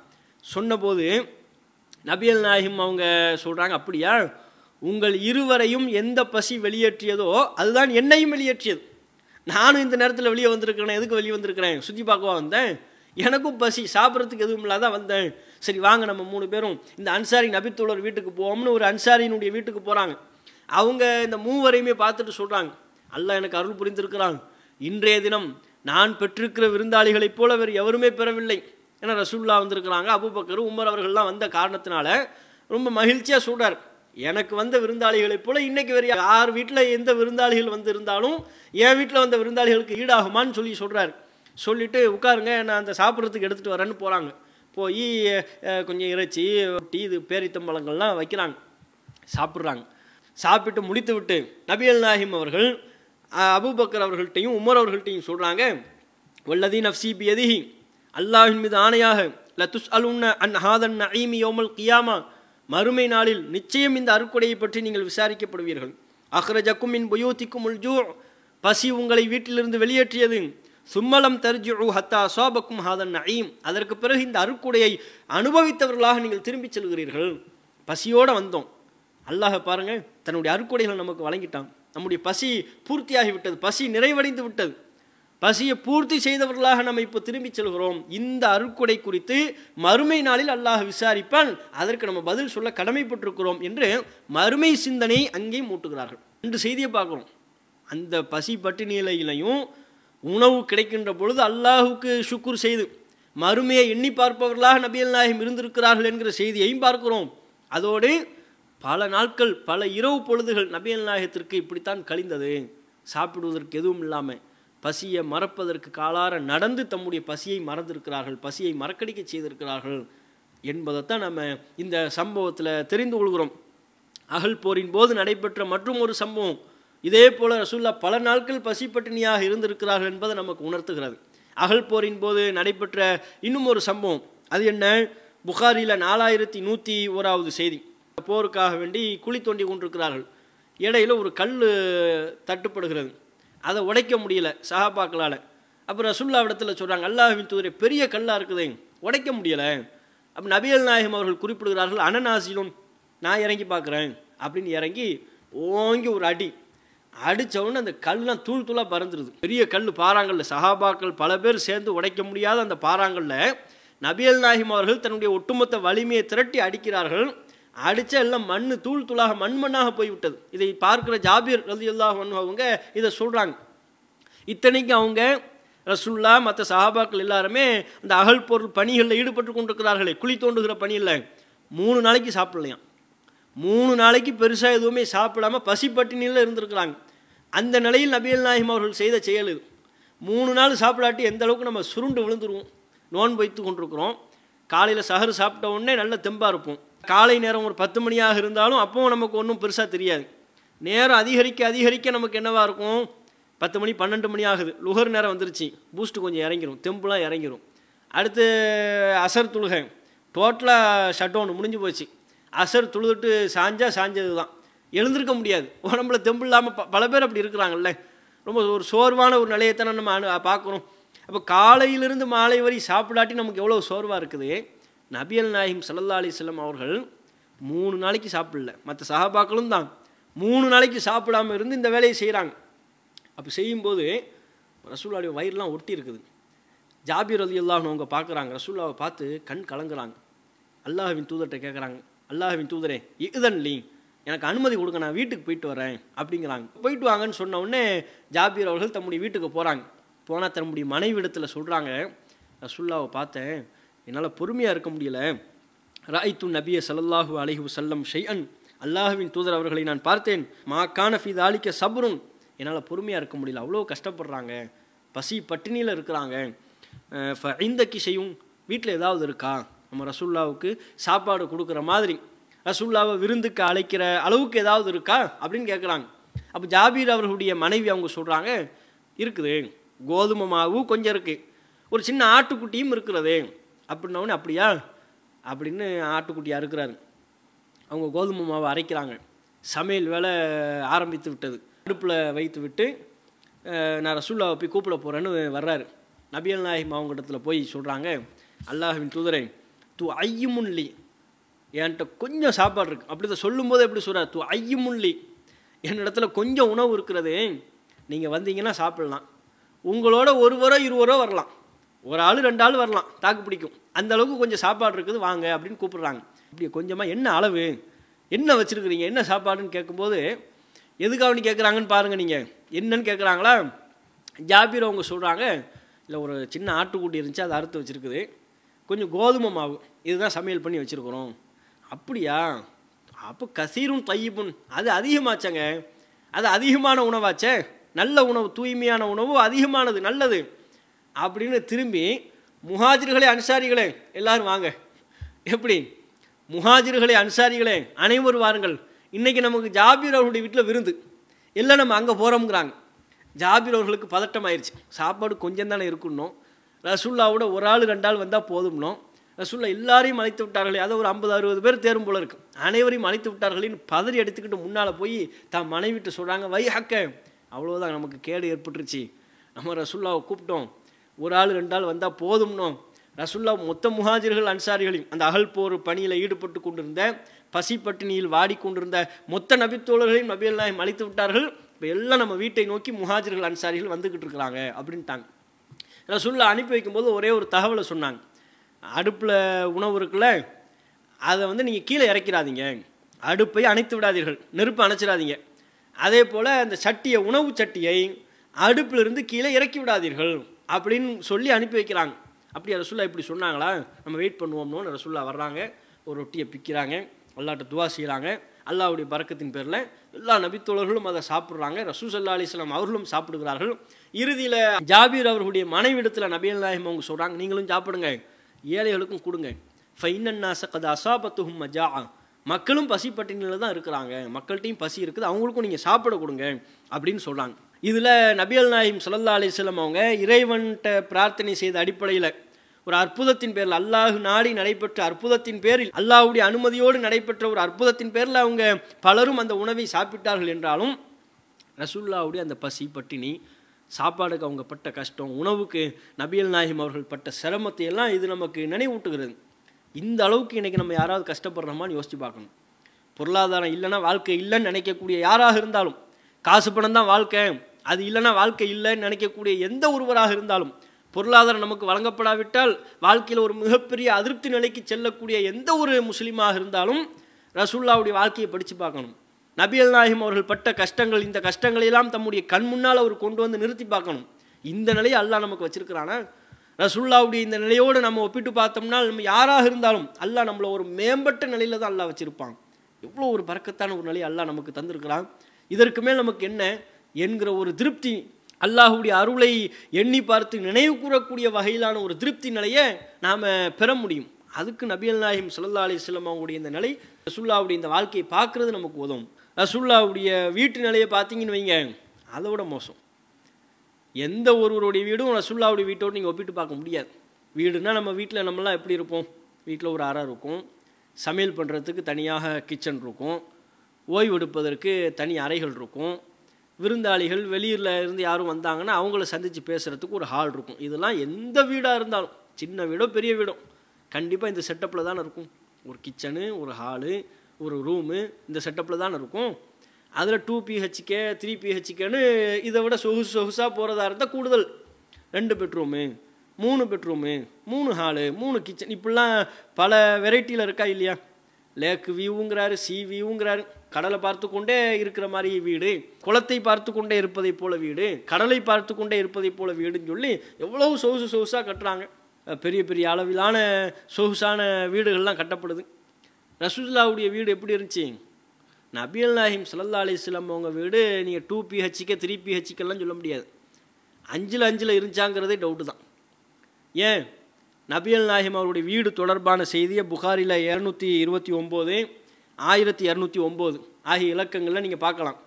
சொன்னபோது நபிகள் நாயகம் அவங்க சொல்கிறாங்க, அப்படியா, உங்கள் இருவரையும் எந்த பசி வெளியேற்றியதோ அதுதான் என்னையும் வெளியேற்றியது. நானும் இந்த நேரத்தில் வெளியே வந்திருக்கிறேன். எதுக்கு வெளியே வந்திருக்கிறேன்? சுற்றி பார்க்கவா வந்தேன்? எனக்கும் பசி, சாப்பிட்றதுக்கு எதுவும் இல்லாதான் வந்தேன். சரி வாங்க நம்ம 3 பேரும் இந்த அன்சாரி நபித்தோழர் வீட்டுக்கு போவோம்னு ஒரு அன்சாரியினுடைய வீட்டுக்கு போகிறாங்க. அவங்க இந்த 3 வரையுமே பார்த்துட்டு சொல்கிறாங்க, அல்லாஹ் எனக்கு அருள் புரிந்திருக்கிறான், இன்றைய தினம் நான் பெற்றிருக்கிற விருந்தாளிகளைப் போல வேறு எவருமே பெறவில்லை. ஏன்னா ரசூலுல்லாஹ் வந்திருக்கிறாங்க, அபூபக்கர் உமர் அவர்கள்லாம் வந்த காரணத்தினால ரொம்ப மகிழ்ச்சியாக சொல்கிறார், எனக்கு வந்த விருந்தாளிகளைப் போல இன்றைக்கி வேறு யார் வீட்டில் எந்த விருந்தாளிகள் வந்து இருந்தாலும் என் வீட்டில் வந்த விருந்தாளிகளுக்கு ஈடாகுமான்னு சொல்கிறார். சொல்லிவிட்டு உட்காருங்க, நான் அந்த சாப்பிட்றதுக்கு எடுத்துகிட்டு வரேன்னு போகிறாங்க. போய் கொஞ்சம் இறைச்சி டீ இது பேரித்தம்பழங்கள்லாம் வைக்கிறாங்க, சாப்பிட்றாங்க. சாப்பிட்டு முடித்து விட்டு நபிகள் நாயகம் அவர்கள் அபூபக்கர் அவர்கள்ட்டையும் உமர் அவர்கள்ட்டையும் சொல்கிறாங்க, வல்லதி நஃப்சி பியதிஹி, அல்லாஹ்வின் மீது ஆணையாக, லதுஸ் அலுன்ன அன் ஹாதன் நஈமி யௌமல் கியாமா, மறுமை நாளில் நிச்சயம் இந்த அருட்கொடையை பற்றி நீங்கள் விசாரிக்கப்படுவீர்கள். அஹ்ரஜக்கும் மின் புயூத்திக்கும் உல் ஜூ, பசி உங்களை வீட்டிலிருந்து வெளியேற்றியது. சும்மலம் தர்ஜுஉ ஹத்தா அஸாபக்கும் ஹாதன் நஈம், அதற்கு பிறகு இந்த அருட்கொடையை அனுபவித்தவர்களாக நீங்கள் திரும்பிச் செல்கிறீர்கள். பசியோடு வந்தோம், அல்லாஹ் பாருங்கள் தன்னுடைய அருட்கொடைகளை நமக்கு வழங்கிட்டான், நம்முடைய பசி பூர்த்தியாகிவிட்டது, பசி நிறைவடைந்து விட்டது, பசியை பூர்த்தி செய்தவர்களாக நம்ம இப்போ திரும்பி செல்கிறோம். இந்த அருட்கொடை குறித்து மறுமை நாளில் அல்லாஹ் விசாரிப்பான், அதற்கு நம்ம பதில் சொல்ல கடமைப்பட்டிருக்கிறோம் என்று மறுமை சிந்தனை அங்கே மூட்டுகிறார்கள். 2 செய்தியை பார்க்குறோம். அந்த பசி பட்டினியிலையும் உணவு கிடைக்கின்ற பொழுது அல்லாஹுக்கு ஷுக்குர் செய்து மறுமையை எண்ணி பார்ப்பவர்களாக நபிகள் நாயகம் இருந்திருக்கிறார்கள் என்கிற செய்தியையும் பார்க்கிறோம். அதோடு பல நாட்கள் பல இரவு பொழுதுகள் நபிகள் நாயகத்திற்கு இப்படித்தான் கழிந்தது, சாப்பிடுவதற்கு எதுவும் இல்லாமல் பசியை மறப்பதற்கு காலார நடந்து தம்முடைய பசியை மறந்திருக்கிறார்கள், பசியை மறக்கடிக்க செய்திருக்கிறார்கள் என்பதைத்தான் நம்ம இந்த சம்பவத்தில் தெரிந்து கொள்கிறோம். அகல் போரின் போது நடைபெற்ற மற்றும் ஒரு சம்பவம் இதே போல் ரசூலுல்லாஹ் பல நாட்கள் பசி பட்டினியாக இருந்திருக்கிறார்கள் என்பதை நமக்கு உணர்த்துகிறது. அகல் போரின் போது நடைபெற்ற இன்னும் ஒரு சம்பவம், அது என்ன, புகாரியில் 4101வது செய்தி. போருக்காக வேண்டி குழி தோண்டி கொண்டிருக்கிறார்கள், இடையில் ஒரு கல் தட்டுப்படுகிறது, அதை உடைக்க முடியல சஹாபாக்களால். அப்புறம் ரசூலுல்லாஹ் இடத்துல சொல்கிறாங்க, அல்லாஹ்வின் தூதரே, பெரிய கல்லாக இருக்குது, உடைக்க முடியலை. அப்போ நபிகள் நாயகம் அவர்கள் குறிப்பிடுகிறார்கள், அனநாசிலும், நான் இறங்கி பார்க்குறேன் அப்படின்னு இறங்கி ஓங்கி ஒரு அடி அடித்தவுடனே அந்த கல்லாம் தூள் தூளாக பறந்துருது. பெரிய கல் பாறாங்கல்ல, சஹாபாக்கள் பல பேர் சேர்ந்து உடைக்க முடியாத அந்த பாறாங்கல்ல நபிகள் நாயகம் அவர்கள் தன்னுடைய ஒட்டுமொத்த வலிமையை திரட்டி அடிக்கிறார்கள். அடித்தா எல்லாம் மண் தூள் தூளாக மண்ணாக போய்விட்டது. இதை பார்க்குற ஜாபீர் ரலியல்லாஹு அன்ஹு அவங்க இதை சொல்கிறாங்க. இத்தனைக்கு அவங்க ரசூலுல்லாஹ் மற்ற சஹாபாக்கள் எல்லாருமே அந்த அகல் பொருள் பணிகளில் ஈடுபட்டு கொண்டிருக்கிறார்களே, குழி தோண்டுகிற பணியில் 3 நாளைக்கு சாப்பிடலையாம். 3 நாளைக்கு பெருசாக எதுவுமே சாப்பிடாமல் பசி பட்டினியில் இருந்திருக்கிறாங்க. அந்த நிலையில் நபிகள் நாயகம் அவர்கள் செய்த செயல் இது. 3 நாள் சாப்பிடாட்டி எந்த அளவுக்கு நம்ம சுருண்டு விழுந்துருவோம். நோன்பு வைத்து கொண்டிருக்கிறோம், காலையில் சஹர் சாப்பிட்ட உடனே நல்ல தெம்பாக இருப்போம். காலை நேரம் ஒரு 10 மணியாக இருந்தாலும் அப்போவும் நமக்கு ஒன்றும் பெருசாக தெரியாது. நேரம் அதிகரிக்க அதிகரிக்க நமக்கு என்னவாக இருக்கும், 10 மணி 12 மணி ஆகுது, லுகர் நேரம் வந்துருச்சு, பூஸ்ட்டு கொஞ்சம் இறங்கிடும், தெம்புலாம் இறங்கிடும். அடுத்து அசர் தொழுகை, டோட்டலாக ஷட் டவுன் முடிஞ்சு போச்சு. அசர் தொழுதுட்டு சாஞ்சது தான். எழுந்திருக்க முடியாது, உடம்புல தெம்பு இல்லாமல் பல பேர் அப்படி இருக்கிறாங்கல்ல. ரொம்ப ஒரு சோர்வான ஒரு நிலையத்தை நம்ம பார்க்குறோம். அப்போ காலையிலிருந்து மாலை வரை சாப்பிடாட்டி நமக்கு எவ்வளோ சோர்வாக இருக்குது. நபிகள் நாயகம் ஸல்லல்லாஹு அலைஹி வஸல்லம் அவர்கள் 3 நாளைக்கு சாப்பிடல, மற்ற சஹாபாக்களும் தான் 3 நாளைக்கு சாப்பிடாமல் இருந்து இந்த வேலையை செய்கிறாங்க. அப்போ செய்யும்போது ரசூலுல்லாஹ்வுடைய வயிறுலாம் ஒட்டி இருக்குது. ஜாபீர் ரலியல்லாஹு அன்ஹு அவங்க பார்க்குறாங்க, ரசூலுல்லாஹ்வை பார்த்து கண் கலங்குறாங்க. அல்லாஹ்வின் தூதர்கிட்ட கேட்குறாங்க, அல்லாஹ்வின் தூதரே இதன் லீ, எனக்கு அனுமதி கொடுங்க, நான் வீட்டுக்கு போயிட்டு வரேன் அப்படிங்கிறாங்க. போயிட்டு வாங்கன்னு சொன்ன உடனே ஜாபீர் அவர்கள் தம்முடைய வீட்டுக்கு போகிறாங்க. போனால் தன்னுடைய மனைவி இடத்துல சொல்கிறாங்க, ரசூலுல்லாஹ்வை பார்த்தேன், என்னால் பொறுமையாக இருக்க முடியல. ராய்த்து நபிய ஸல்லல்லாஹு அலைஹி வஸல்லம் ஷைஅன், அல்லாஹ்வின் தூதர் அவர்களை நான் பார்த்தேன். மா கான ஃபீ தாலிக சப்ருன், என்னால் பொறுமையாக இருக்க முடியல, அவ்வளோ கஷ்டப்படுறாங்க, பசி பட்டினியில் இருக்கிறாங்க. இந்த கிஷையும், வீட்டில் ஏதாவது இருக்கா, நம்ம ரசூலுல்லாஹ்வுக்கு சாப்பாடு கொடுக்குற மாதிரி ரசூலுல்லாஹ்வை விருந்துக்கு அழைக்கிற அளவுக்கு ஏதாவது இருக்கா அப்படின்னு கேட்குறாங்க. அப்போ ஜாபீர் அவர்களுடைய மனைவி அவங்க சொல்கிறாங்க, இருக்குது, கோதுமை மாவு கொஞ்சம் இருக்குது, ஒரு சின்ன ஆட்டுக்குட்டியும் இருக்கிறது அப்படின்னோடனே, அப்படியா அப்படின்னு ஆட்டுக்குட்டியாக இருக்கிறாரு. அவங்க கோதுமை மாவை அரைக்கிறாங்க. சமையல் வேலை ஆரம்பித்து விட்டது. அடுப்பில் வைத்து விட்டு நான் ரசூலுல்லாஹ்வை போய் கூப்பிட போகிறேன்னு வர்றாரு. நபிகள் நாயகம் அவங்க இடத்துல போய் சொல்கிறாங்க, அல்லாஹ்வின் தூதரே தூ ஐயுமுன்லி, என்கிட்ட கொஞ்சம் சாப்பாடு இருக்குது. அப்படி தான் சொல்லும்போது எப்படி சொல்கிறார், தூ ஐயுமுன்லி, என்னிடத்துல கொஞ்சம் உணவு இருக்கிறது, நீங்கள் வந்தீங்கன்னா சாப்பிட்லாம், உங்களோட ஒருவரோ இருவரோ வரலாம், ஒரு ஆள் 2 ஆள் வரலாம், தாக்கு பிடிக்கும், அந்த அளவுக்கு கொஞ்சம் சாப்பாடு இருக்குது, வாங்க அப்படின்னு கூப்பிட்றாங்க. இப்படி கொஞ்சமாக என்ன அளவு, என்ன வச்சுருக்குறீங்க, என்ன சாப்பாடுன்னு கேட்கும்போது எதுக்காக கேட்குறாங்கன்னு பாருங்கள். நீங்கள் என்னன்னு கேட்குறாங்களா, ஜாபீர் அவங்க சொல்கிறாங்க, இல்லை ஒரு சின்ன ஆட்டுக்குட்டி இருந்துச்சு, அதை அறுத்து வச்சுருக்குது, கொஞ்சம் கோதுமை மாவு, இதுதான் சமையல் பண்ணி வச்சுருக்குறோம். அப்படியா, அப்போ கசீரும் தையிபுன், அது அதிகமாச்சங்க, அது அதிகமான உணவாச்சே, நல்ல உணவு, தூய்மையான உணவு, அதிகமானது, நல்லது அப்படின்னு திரும்பி முஹாஜிர்களே அன்சாரிகளே எல்லாரும் வாங்க. எப்படி, முஹாஜிர்களே அன்சாரிகளே அனைவரும் வாருங்கள், இன்றைக்கி நமக்கு ஜாபீர் அவர்களுடைய வீட்டில் விருந்து, எல்லாம் நம்ம அங்கே போகிறோம்ங்கிறாங்க. ஜாபீர் அவர்களுக்கு பதட்டம் ஆயிடுச்சு, சாப்பாடு கொஞ்சம் தானே இருக்கணும், ரசூலுல்லாவோட ஒரு ஆள் 2 ஆள் வந்தால் போதும்னோம், ரசூலுல்லாஹ் எல்லாரையும் அழைத்து விட்டார்களே, அதை ஒரு 50-60 பேர் தேரும் போல இருக்கு, அனைவரையும் அழைத்து விட்டார்களின்னு பதறி எடுத்துக்கிட்டு முன்னால் போய் தான் மனைவிட்டு சொல்கிறாங்க, வை ஹக்க, அவ்வளோதான் நமக்கு கேடு ஏற்பட்டுருச்சு, நம்ம ரசூலுல்லாவை கூப்பிட்டோம், ஒரு ஆள் 2 ஆள் வந்தால் போதும்னோம். ரசூலுல்லாஹ் மொத்த முஹாஜிர்கள் அன்சாரிகளையும் அந்த அகல் போர் பணியில் ஈடுபட்டு கொண்டிருந்த, பசி பட்டினியில் வாடிக்கொண்டிருந்த மொத்த நபித்தோழர்களையும் நபிகள் நாயகம் அழைத்து விட்டார்கள். இப்போ எல்லாம் நம்ம வீட்டை நோக்கி முஹாஜிர்கள் அன்சாரிகள் வந்துக்கிட்டு இருக்கிறாங்க அப்படின்ட்டாங்க. ரசூலுல்லாஹ் அனுப்பி வைக்கும்போது ஒரே ஒரு தகவலை சொன்னாங்க, அடுப்பில் உணவு இருக்குல்ல, அதை நீங்கள் கீழே இறக்கிறாதீங்க, அடுப்பை அணைத்து விடாதீர்கள், நெருப்பு அணைச்சிடாதீங்க, அதே போல் அந்த சட்டியை, உணவு சட்டியை அடுப்பிலிருந்து கீழே இறக்கி விடாதீர்கள் அப்படின்னு சொல்லி அனுப்பி வைக்கிறாங்க. அப்படியே ரசூலுல்லாஹ் இப்படி சொன்னாங்களா, நம்ம வெயிட் பண்ணுவோம்னு ரசூலுல்லாஹ் வர்றாங்க, ஒரு ரொட்டியை பிக்கிறாங்க, அல்லாஹ்ட்ட துவா செய்கிறாங்க, அல்லாஹ்வுடைய பரக்கத்தின் பேரில் எல்லா நபித்தோழர்களும் அதை சாப்பிட்றாங்க, ரசூல் ஸல்லல்லாஹு அலைஹி வஸல்லம் அவர்களும் சாப்பிடுகிறார்கள். இறுதியில் ஜாபீர் அவர்களுடைய மனைவிடத்தில் நபிகள் நாயகம் அவங்க சொல்கிறாங்க, நீங்களும் சாப்பிடுங்க, ஏழைகளுக்கும் கொடுங்க, ஃபைனன் நாஸ கத் அஸாபத்துஹும் மஜாஅ, மக்களும் பசி பட்டினியில் தான் இருக்கிறாங்க, மக்கள்கிட்டையும் பசி இருக்குது, அவங்களுக்கும் நீங்கள் சாப்பிட கொடுங்க அப்படின்னு சொல்கிறாங்க. இதில் நபிகள் நாயகம் ஸல்லல்லாஹு அலைஹி வஸல்லம் அவங்க இறைவன்கிட்ட பிரார்த்தனை செய்த அடிப்படையில் ஒரு அற்புதத்தின் பேரில், அல்லாஹ் நாடி நடைபெற்ற அற்புதத்தின் பேரில், அல்லாஹ்வுடைய அனுமதியோடு நடைபெற்ற ஒரு அற்புதத்தின் பேரில் அவங்க பலரும் அந்த உணவை சாப்பிட்டார்கள் என்றாலும் ரசூலுல்லாஹ்வுடைய அந்த பசி பட்டினி, சாப்பாடுக்கு அவங்க பட்ட கஷ்டம், உணவுக்கு நபிகள் நாயகம் அவர்கள் பட்ட சிரமத்தை எல்லாம் இது நமக்கு நினைவூட்டுகிறது. இந்த அளவுக்கு இன்றைக்கி நம்ம யாராவது கஷ்டப்படுறோமான்னு யோசித்து பார்க்கணும். பொருளாதாரம் இல்லைன்னா வாழ்க்கை இல்லைன்னு நினைக்கக்கூடிய யாராக இருந்தாலும், காசு பணம் தான் வாழ்க்கை, அது இல்லைன்னா வாழ்க்கை இல்லைன்னு நினைக்கக்கூடிய எந்த ஒருவராக இருந்தாலும், பொருளாதாரம் நமக்கு வழங்கப்படாவிட்டால் வாழ்க்கையில் ஒரு மிகப்பெரிய அதிருப்தி நிலைக்கு செல்லக்கூடிய எந்த ஒரு முஸ்லீமாக இருந்தாலும் ரசூலுல்லாஹ்வுடைய வாழ்க்கையை படித்து பார்க்கணும். நபிகள் நாயகம் அவர்கள் பட்ட கஷ்டங்கள், இந்த கஷ்டங்களெல்லாம் தம்முடைய கண் முன்னால் அவர் கொண்டு வந்து நிறுத்தி பார்க்கணும். இந்த நிலையை அல்லாஹ் நமக்கு வச்சிருக்கிறானா? ரசூலுல்லாஹ்வுடைய இந்த நிலையோடு நம்ம ஒப்பிட்டு பார்த்தோம்னா நம்ம யாராக இருந்தாலும் அல்லாஹ் நம்மளை ஒரு மேம்பட்ட நிலையில் தான் அல்லாஹ் வச்சிருப்பான். எவ்வளோ ஒரு பரக்கத்தான ஒரு நிலையை அல்லாஹ் நமக்கு தந்திருக்கிறான். இதற்கு மேல் நமக்கு என்ன என்கிற ஒரு திருப்தி, அல்லாஹ்வுடைய அருளை எண்ணி பார்த்து நினைவு கூறக்கூடிய வகையிலான ஒரு திருப்தி நிலையை நாம் பெற முடியும். அதுக்கு நபிகள் நாயகம் ஸல்லல்லாஹு அலைஹி வஸல்லம் அவங்களுடைய இந்த நிலை, ரசூலுல்லாஹ்வுடைய இந்த வாழ்க்கையை பார்க்குறது நமக்கு உதவும். ரசூலுல்லாஹ்வுடைய வீட்டு நிலையை பார்த்தீங்கன்னு வைங்க, அதை விட மோசம். எந்த ஒருவருடைய வீடும் ரசூலுல்லாஹ்வுடைய வீட்டோடு நீங்கள் ஒப்பிட்டு பார்க்க முடியாது. வீடுனா நம்ம வீட்டில் நம்மளாம் எப்படி இருப்போம், வீட்டில் ஒரு அறை இருக்கும், சமையல் பண்ணுறதுக்கு தனியாக கிச்சன் இருக்கும், ஓய்வெடுப்பதற்கு தனி அறைகள் இருக்கும். விருந்தாளிகள் வெளியில் இருந்து யாரும் வந்தாங்கன்னா அவங்கள சந்தித்து பேசுகிறதுக்கு ஒரு ஹால் இருக்கும். இதெல்லாம் எந்த வீடாக இருந்தாலும், சின்ன வீடோ பெரிய வீடோ, கண்டிப்பாக இந்த செட்டப்பில் தானே இருக்கும். ஒரு கிச்சனு, ஒரு ஹாலு, ஒரு ரூமு, இந்த செட்டப்பில் தானே இருக்கும். அதில் 2 PHK 3 PHKன்னு இதை விட சொகுசாக போகிறதா இருந்தால் கூடுதல் 2 பெட்ரூமு, 3 பெட்ரூமு, 3 ஹாலு, 3 கிச்சன், இப்படிலாம் பல வெரைட்டியில் இருக்கா இல்லையா? லேக் வியூங்கிறாரு, சி வியூங்கிறாரு, கடலை பார்த்து கொண்டே இருக்கிற மாதிரி வீடு, குளத்தை பார்த்து கொண்டே இருப்பதை போல வீடு, கடலை பார்த்து கொண்டே இருப்பதை போல வீடுன்னு சொல்லி எவ்வளவு சொகுசாக கட்டுறாங்க. பெரிய பெரிய அளவிலான சொகுசான வீடுகள்லாம் கட்டப்படுது. ரசூலுல்லாஹ்வுடைய வீடு எப்படி இருந்துச்சு? நபிகள் நாயகம் ஸல்லல்லாஹு அலைஹி வஸல்லம் அவங்க வீடு நீங்கள் 2 PHK 3 PHKலாம் சொல்ல முடியாது. 5 இருந்துச்சாங்கிறதே டவுட்டு தான். ஏன்? நபிகள் நாயகம் அவருடைய வீடு தொடர்பான செய்தியை புகாரில் 229 1209 ஆகிய இலக்கங்களில் நீங்கள் பார்க்கலாம்.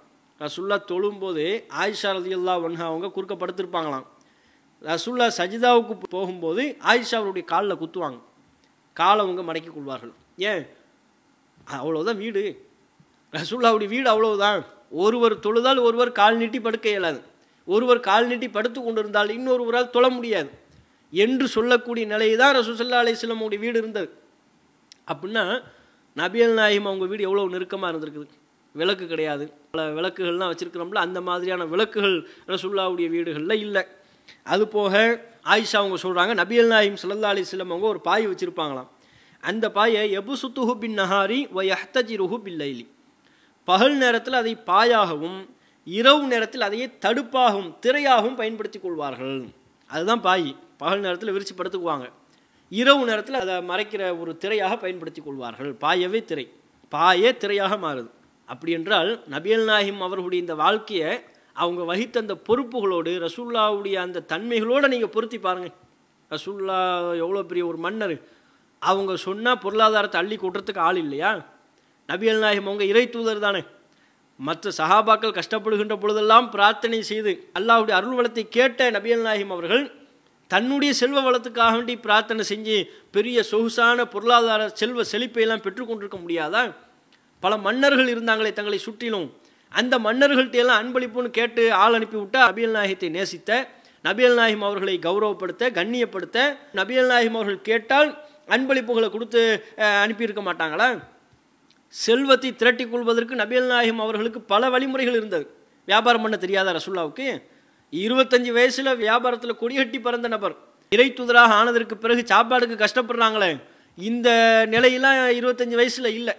ரசூலுல்லாஹ் தொழும்போது ஆயிஷா ரலியல்லாஹு அன்ஹா அவங்க குறுக்க படுத்திருப்பாங்களாம். ரசூலுல்லாஹ் சஜிதாவுக்கு போகும்போது ஆயிஷா அவருடைய காலில் குத்துவாங்க, காலை அவங்க மடக்கி கொள்வார்கள். ஏன்? அவ்வளோதான் வீடு. ரசூலுல்லாஹ்வுடைய வீடு அவ்வளவுதான். ஒருவர் தொழுதால் ஒருவர் கால் நீட்டி படுக்க இயலாது, ஒருவர் கால் நீட்டி படுத்து கொண்டிருந்தால் இன்னொருவரால் தொழ முடியாது என்று சொல்லக்கூடிய நிலை தான் ரசூல் ஸல்லல்லாஹு அலைஹி வஸல்லம் உடைய வீடு இருந்தது. அப்படின்னா நபிகள் நாயகம் அவங்க வீடு எவ்வளோ நெருக்கமாக இருந்திருக்குது. விளக்கு கிடையாது, பல விளக்குகள்லாம் வச்சுருக்கிறோம்ல, அந்த மாதிரியான விளக்குகள் ரசூலுல்லாஹ்வுடைய வீடுகளில் இல்லை. அதுபோக ஆயிஷா அவங்க சொல்கிறாங்க, நபிகள் நாயகம் ஸல்லல்லாஹு அலைஹி வஸல்லம் அவங்க ஒரு பாய் வச்சுருப்பாங்களாம். அந்த பாயை யபுசுத்துஹு பின் நஹாரி வ யஹ்தஜிருஹு பில்லைலி, பகல் நேரத்தில் அதை பாயாகவும் இரவு நேரத்தில் அதையே தடுப்பாகவும் திரையாகவும் பயன்படுத்தி கொள்வார்கள். அதுதான் பாய். பகல் நேரத்தில் விரிச்சு படுத்துக்குவாங்க, இரவு நேரத்தில் அதை மறைக்கிற ஒரு திரையாக பயன்படுத்தி கொள்வார்கள். பாயவே திரை, பாயே திரையாக மாறுது. அப்படி என்றால் நபிகள் நாயகம் அவர்களுடைய இந்த வாழ்க்கையை அவங்க வகித்த அந்த பொறுப்புகளோடு ரசூலுல்லாஹ்வுடைய அந்த தன்மைகளோடு நீங்கள் பொருத்தி பாருங்கள். ரசூலுல்லாஹ் எவ்வளோ பெரிய ஒரு மன்னர். அவங்க சொன்னால் பொருளாதாரத்தை அள்ளி கொட்டுறதுக்கு ஆள் இல்லையா? நபிகள் நாயகம் அவங்க இறை தூதர் தானே. மற்ற சஹாபாக்கள் கஷ்டப்படுகின்ற பொழுதெல்லாம் பிரார்த்தனை செய்து அல்லாஹ்வுடைய அருள் வளத்தை கேட்ட நபிகள் நாயகம் அவர்கள் தன்னுடைய செல்வ வளத்துக்காக வேண்டி பிரார்த்தனை செஞ்சு பெரிய சொகுசான பொருளாதார செல்வ செழிப்பையெல்லாம் பெற்றுக்கொண்டிருக்க முடியாதா? பல மன்னர்கள் இருந்தாங்களே தங்களை சுற்றிலும், அந்த மன்னர்கள்ட்ட எல்லாம் அன்பளிப்புன்னு கேட்டு ஆள் அனுப்பி விட்டா நபிகள் நாயகத்தை நேசித்த, நபிகள் நாயகம் அவர்களை கௌரவப்படுத்த, கண்ணியப்படுத்த, நபிகள் நாயகம் அவர்கள் கேட்டால் அன்பளிப்புகளை கொடுத்து அனுப்பியிருக்க மாட்டாங்களா? செல்வத்தை திரட்டி கொள்வதற்கு நபிகள் நாயகம் அவர்களுக்கு பல வழிமுறைகள் இருந்தது. வியாபாரம் பண்ண தெரியாத ரசூலுல்லாஹ்வுக்கு 25 வயசுல வியாபாரத்தில் கொடிகட்டி பறந்த நபர், இறை தூதராக ஆனதற்கு பிறகு சாப்பாடுக்கு கஷ்டப்படுறாங்களே, இந்த நிலையெல்லாம் 25 வயசுல இல்லை.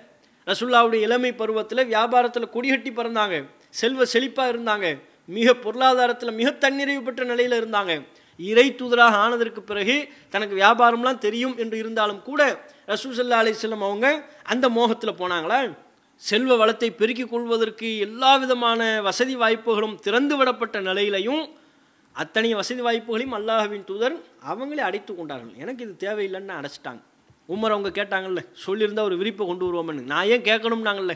ரசூலுல்லாஹ்வுடைய இளமை பருவத்தில் வியாபாரத்தில் கொடிகட்டி பறந்தாங்க, செல்வ செழிப்பாக இருந்தாங்க, மிக பொருளாதாரத்தில் மிக தன்னிறைவு பெற்ற நிலையில் இருந்தாங்க. இறை தூதராக ஆனதற்கு பிறகு தனக்கு வியாபாரம்லாம் தெரியும் என்று இருந்தாலும் கூட ரசூல் ஸல்லல்லாஹு அலைஹி வஸல்லம் அவங்க அந்த மோகத்தில் போனாங்களா? செல்வ வளத்தை பெருக்கிக் கொள்வதற்கு எல்லா விதமான வசதி வாய்ப்புகளும் திறந்து விடப்பட்ட நிலையிலையும் அத்தனை வசதி வாய்ப்புகளையும் அல்லாஹ்வின் தூதர் அவங்களே அடைத்து கொண்டார்கள். எனக்கு இது தேவையில்லைன்னு அடைச்சிட்டாங்க. உமர் அவங்க கேட்டாங்கல்ல, சொல்லியிருந்தா ஒரு விரிப்பை கொண்டு வருவோம்னு. நான் ஏன் கேட்கணும்னாங்கல்ல,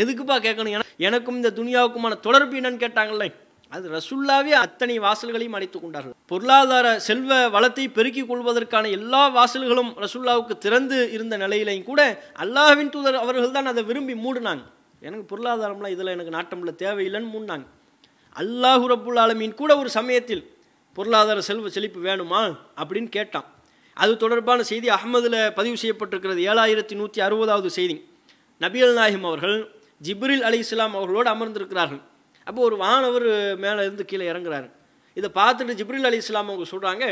எதுக்குப்பா கேட்கணும், எனக்கும் இந்த துனியாவுக்குமான தொடர்பு என்னன்னு கேட்டாங்கல்ல. அது ரசூலுல்லாஹ்வே அத்தனை வாசல்களையும் அடைத்து கொண்டார்கள். பொருளாதார செல்வ வளத்தை பெருக்கிக் கொள்வதற்கான எல்லா வாசல்களும் ரசூலுல்லாஹ்வுக்கு திறந்து இருந்த நிலையிலையும் கூட அல்லாஹ்வின் தூதர் அவர்கள் தான் அதை விரும்பி மூடினாங்க. எனக்கு பொருளாதாரம்லாம் இதில் எனக்கு நாட்டம்ல தேவையில்லைன்னு மூடினாங்க. அல்லாஹ் ரப்புல் ஆலமீன் கூட ஒரு சமயத்தில் பொருளாதார செல்வ செழிப்பு வேணுமா அப்படின்னு கேட்டான். அது தொடர்பான செய்தி அஹ்மதில் பதிவு செய்யப்பட்டிருக்கிறது. 7160வது செய்தி. நபிகள் நாயகம் அவர்கள் ஜிப்ரீல் அலைஹிஸ்ஸலாம் அவர்களோடு அமர்ந்திருக்கிறார்கள். அப்போ ஒரு வானவர் மேலே இருந்து கீழே இறங்குறாரு. இதை பார்த்துட்டு ஜிப்ரீல் அலைஹிஸ்ஸலாம் அவங்க சொல்கிறாங்க,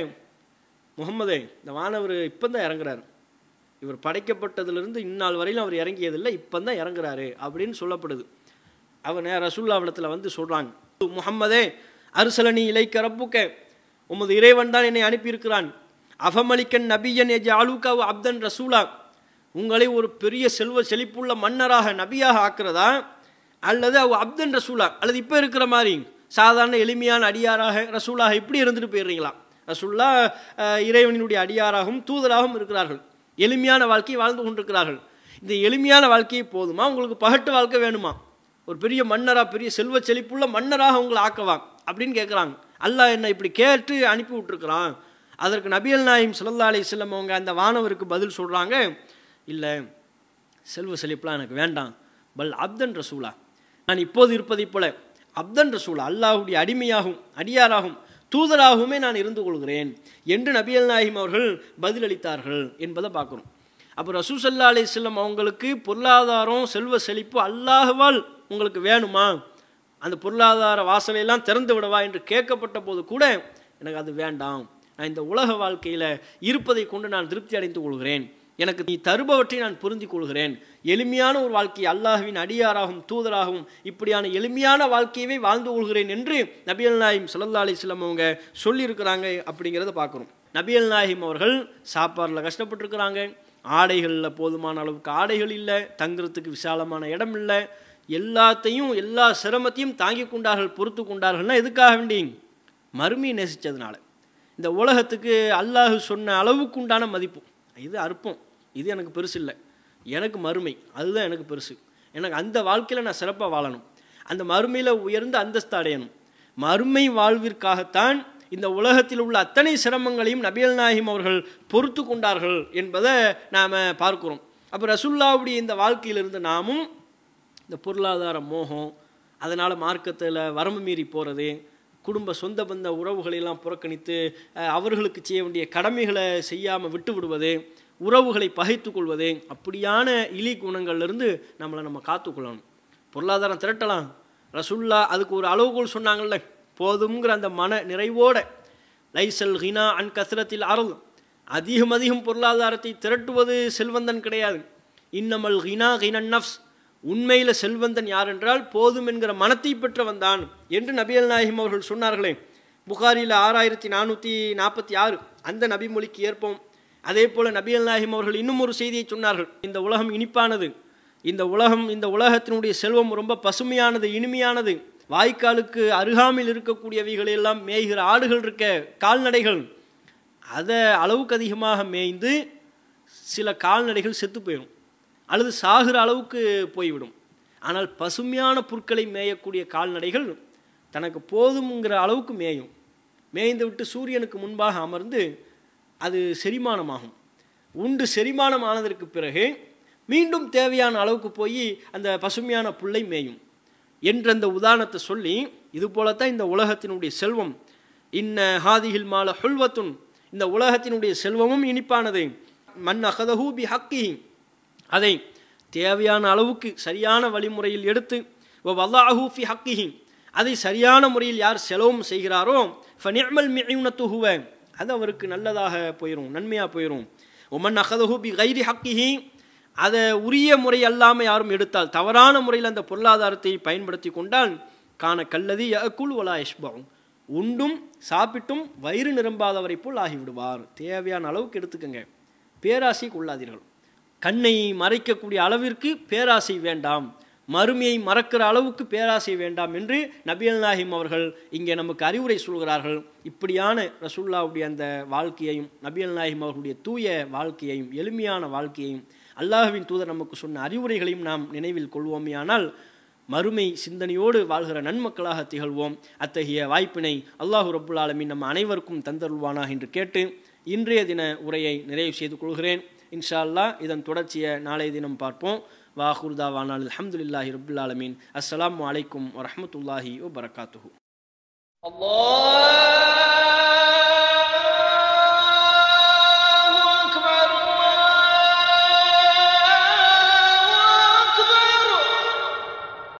முகம்மதே, இந்த வானவர் இப்போ தான் இறங்குறாரு, இவர் படைக்கப்பட்டதிலிருந்து இந்நாள் வரையிலும் அவர் இறங்கியதில்லை, இப்போ தான் இறங்குறாரு அப்படின்னு சொல்லப்படுது. அவர் ரசூலுல்லாஹ்விடத்தில் வந்து சொல்கிறாங்க, முஹம்மதே அர்சலனி இலைக்க ரப்புக்க, உமது இறைவன் தான் என்னை அனுப்பியிருக்கிறான். அஃபமலிக்கன் நபியன் எஜஅலுக அப்தன் ரசூலா, உங்களை ஒரு பெரிய செல்வ செழிப்புள்ள மன்னராக நபியாக ஆக்குறதா, அல்லது அப்தன் ரசூலா, அல்லது இப்போ இருக்கிற மாதிரி சாதாரண எளிமையான அடியாராக ரசூலாக இப்படி இருந்துட்டு போயிடுறீங்களா? ரசூல்லா இறைவனுடைய அடியாராகவும் தூதராகவும் இருக்கிறார்கள், எளிமையான வாழ்க்கையை வாழ்ந்து கொண்டிருக்கிறார்கள். இந்த எளிமையான வாழ்க்கையை போதுமா, உங்களுக்கு பகட்டு வாழ்க்கை வேணுமா? ஒரு பெரிய மன்னராக, பெரிய செல்வ செழிப்புள்ள மன்னராக உங்களை ஆக்கவா அப்படின்னு கேட்குறாங்க. அல்லாஹ் என்ன இப்படி கேட்டு அனுப்பி விட்டுருக்குறான். அதற்கு நபிகள் நாயகம் ஸல்லல்லாஹு அலைஹி வஸல்லம் அவங்க அந்த வானவருக்கு பதில் சொல்கிறாங்க, இல்லை, செல்வ செழிப்புலாம் எனக்கு வேண்டாம், பல் அப்தன் ரசூலா, நான் இப்போது இருப்பதைப் போல அப்தன் ரசூலா, அல்லாஹ்வுடைய அடிமையாகவும் அடியாராகவும் தூதராகவுமே நான் இருந்து கொள்கிறேன் என்று நபிகள் நாயகம் அவர்கள் பதிலளித்தார்கள் என்பதை பார்க்குறோம். அப்போ ரசூல் ஸல்லல்லாஹு அலைஹி வஸல்லம் அவங்களுக்கு பொருளாதாரம் செல்வ செழிப்பு அல்லாஹ்வால் உங்களுக்கு வேணுமா, அந்த பொருளாதார வாசலையெல்லாம் திறந்து விடவா என்று கேட்கப்பட்ட போது கூட எனக்கு அது வேண்டாம், நான் இந்த உலக வாழ்க்கையில் இருப்பதை கொண்டு நான் திருப்தி அடைந்து கொள்கிறேன், எனக்கு நீ தருபவற்றை நான் புரிந்து கொள்கிறேன், எளிமையான ஒரு வாழ்க்கை அல்லாஹ்வின் அடியாராகவும் தூதராகவும் இப்படியான எளிமையான வாழ்க்கையவே வாழ்ந்து கொள்கிறேன் என்று நபிகள் நாயகம் ஸல்லல்லாஹு அலைஹி வஸல்லம் அவங்க சொல்லியிருக்கிறாங்க. அப்படிங்கிறத பார்க்குறோம். நபிகள் நாயகம் அவர்கள் சாப்பாடில் கஷ்டப்பட்டுருக்கிறாங்க, ஆடைகளில் போதுமான அளவுக்கு ஆடைகள் இல்லை, தங்குறதுக்கு விசாலமான இடம் இல்லை, எல்லாத்தையும் எல்லா சிரமத்தையும் தாங்கி கொண்டார்கள், பொறுத்து கொண்டார்கள்னா எதுக்காக வேண்டி? மறுமையை நேசித்ததுனால. இந்த உலகத்துக்கு அல்லாஹ் சொன்ன அளவுக்கு உண்டான மதிப்பு, இது அற்பம், இது எனக்கு பெருசு இல்லை, எனக்கு மறுமை அதுதான் எனக்கு பெருசு, எனக்கு அந்த வாழ்க்கையில் நான் சிறப்பாக வாழணும், அந்த மறுமையில் உயர்ந்த அந்தஸ்து அடையணும். மறுமை வாழ்விற்காகத்தான் இந்த உலகத்தில் உள்ள அத்தனை சிரமங்களையும் நபிகள் நாயகம் அவர்கள் பொறுத்து கொண்டார்கள் என்பதை நாம் பார்க்கிறோம். அப்போ ரசூலுல்லாஹ்வுடைய இந்த வாழ்க்கையிலிருந்து நாமும் இந்த பொருளாதார மோகம், அதனால் மார்க்கத்தில் வரம்பு மீறி போகிறது, குடும்ப சொந்த பந்த உறவுகளெல்லாம் புறக்கணித்து அவர்களுக்கு செய்ய வேண்டிய கடமைகளை செய்யாமல் விட்டு விடுவது, உறவுகளை பகைத்து கொள்வது, அப்படியான இழி குணங்கள்லேருந்து நம்ம காத்துக்கொள்ளணும். பொருளாதாரம் திரட்டலாம், ரசூலுல்லாஹ் அதுக்கு ஒரு அளவுகோல் சொன்னாங்கல்ல, போதுங்கிற அந்த மன நிறைவோட, லைசல் ஹினா அன் கஸ்ரத்தில் அருள், அதிகம் பொருளாதாரத்தை திரட்டுவது செல்வந்தன் கிடையாது, இன்னமல் ஹினா ஹினன் நஃப்ஸ், உண்மையில் செல்வந்தன் யார் என்றால் போதும் என்கிற மனத்தை பெற்றவன் தான் என்று நபிகள் நாயகம் அவர்கள் சொன்னார்களே. புகாரியில் 6446 அந்த நபி மொழிக்கு ஏற்போம். அதே போல் நபிகள் நாயகம் அவர்கள் இன்னும் ஒரு செய்தியை சொன்னார்கள், இந்த உலகம் இனிப்பானது, இந்த உலகத்தினுடைய செல்வம் ரொம்ப பசுமையானது, இனிமையானது, வாய்க்காலுக்கு அருகாமையில் இருக்கக்கூடியவைகளெல்லாம் மேய்கிற ஆடுகள் இருக்க, கால்நடைகள், அதை அளவுக்கு அதிகமாக மேய்ந்து சில கால்நடைகள் செத்து போயிடும் அல்லது சாகிற அளவுக்கு போய்விடும். ஆனால் பசுமையான புற்களை மேயக்கூடிய கால்நடைகள் தனக்கு போதுங்கிற அளவுக்கு மேயும், மேய்ந்து விட்டு சூரியனுக்கு முன்பாக அமர்ந்து அது செரிமானமாகும். உண்டு செரிமானம் ஆனதற்கு பிறகு மீண்டும் தேவையான அளவுக்கு போய் அந்த பசுமையான புல்லை மேயும் என்ற அந்த உதாரணத்தை சொல்லி, இது போலத்தான் இந்த உலகத்தினுடைய செல்வம், இன்ன ஹாதிஹில் மால ஹுல்வத்துன், இந்த உலகத்தினுடைய செல்வமும் இனிப்பானது, மன் அகதஹூ பி ஹக்கி, அதை தேவையான அளவுக்கு சரியான வழிமுறையில் எடுத்து, வல்லாஹூ ஃபி ஹக்கிஹி, அதை சரியான முறையில் யார் செலவும் செய்கிறாரோ ஃபனிஅமல் மிஉனத்து ஹுவ, அது அவருக்கு நல்லதாக போயிடும், நன்மையாக போயிடும். ஒமன் அகதஹூ பி கைரி ஹக்கிஹி, அதை உரிய முறை அல்லாமல் யாரும் எடுத்தால், தவறான முறையில் அந்த பொருளாதாரத்தை பயன்படுத்தி கொண்டால், காண கல்லதி யஅகுல் வலா யஷ்பஉ, உண்டும் சாப்பிட்டும் வயிறு நிரம்பாதவரை போல் ஆகிவிடுவார். தேவையான அளவுக்கு எடுத்துக்கங்க, பேராசை கொள்ளாதீர்கள். கண்ணை மறைக்கக்கூடிய அளவிற்கு பேராசை வேண்டாம், மறுமையை மறக்கிற அளவுக்கு பேராசை வேண்டாம் என்று நபிகள் நாயகம் அவர்கள் இங்கே நமக்கு அறிவுரை சொல்கிறார்கள். இப்படியான ரசூலுல்லாஹ்வுடைய அந்த வாழ்க்கையையும், நபிகள் நாயகம் அவர்களுடைய தூய வாழ்க்கையையும், எளிமையான வாழ்க்கையையும், அல்லாஹ்வின் தூதர் நமக்கு சொன்ன அறிவுரைகளையும் நாம் நினைவில் கொள்வோமேயானால் மறுமை சிந்தனையோடு வாழ்கிற நன்மக்களாக திகழ்வோம். அத்தகைய வாய்ப்பினை அல்லாஹு ரப்புல் ஆலமீன் நம்ம அனைவருக்கும் தந்தருள்வானாக என்று கேட்டு இன்றைய தின உரையை நிறைவு செய்து கொள்கிறேன். இன்ஷா அல்லாஹ் இதன் தொடர்ச்சியை நாளைய தினம் பார்ப்போம். வாஹிரு தாவானா அல்ஹம்துலில்லாஹி ரப்பில் ஆலமீன். அஸ்ஸலாமு அலைக்கும் வரஹ்மத்துல்லாஹி வபரகாத்துஹு. அல்லாஹ்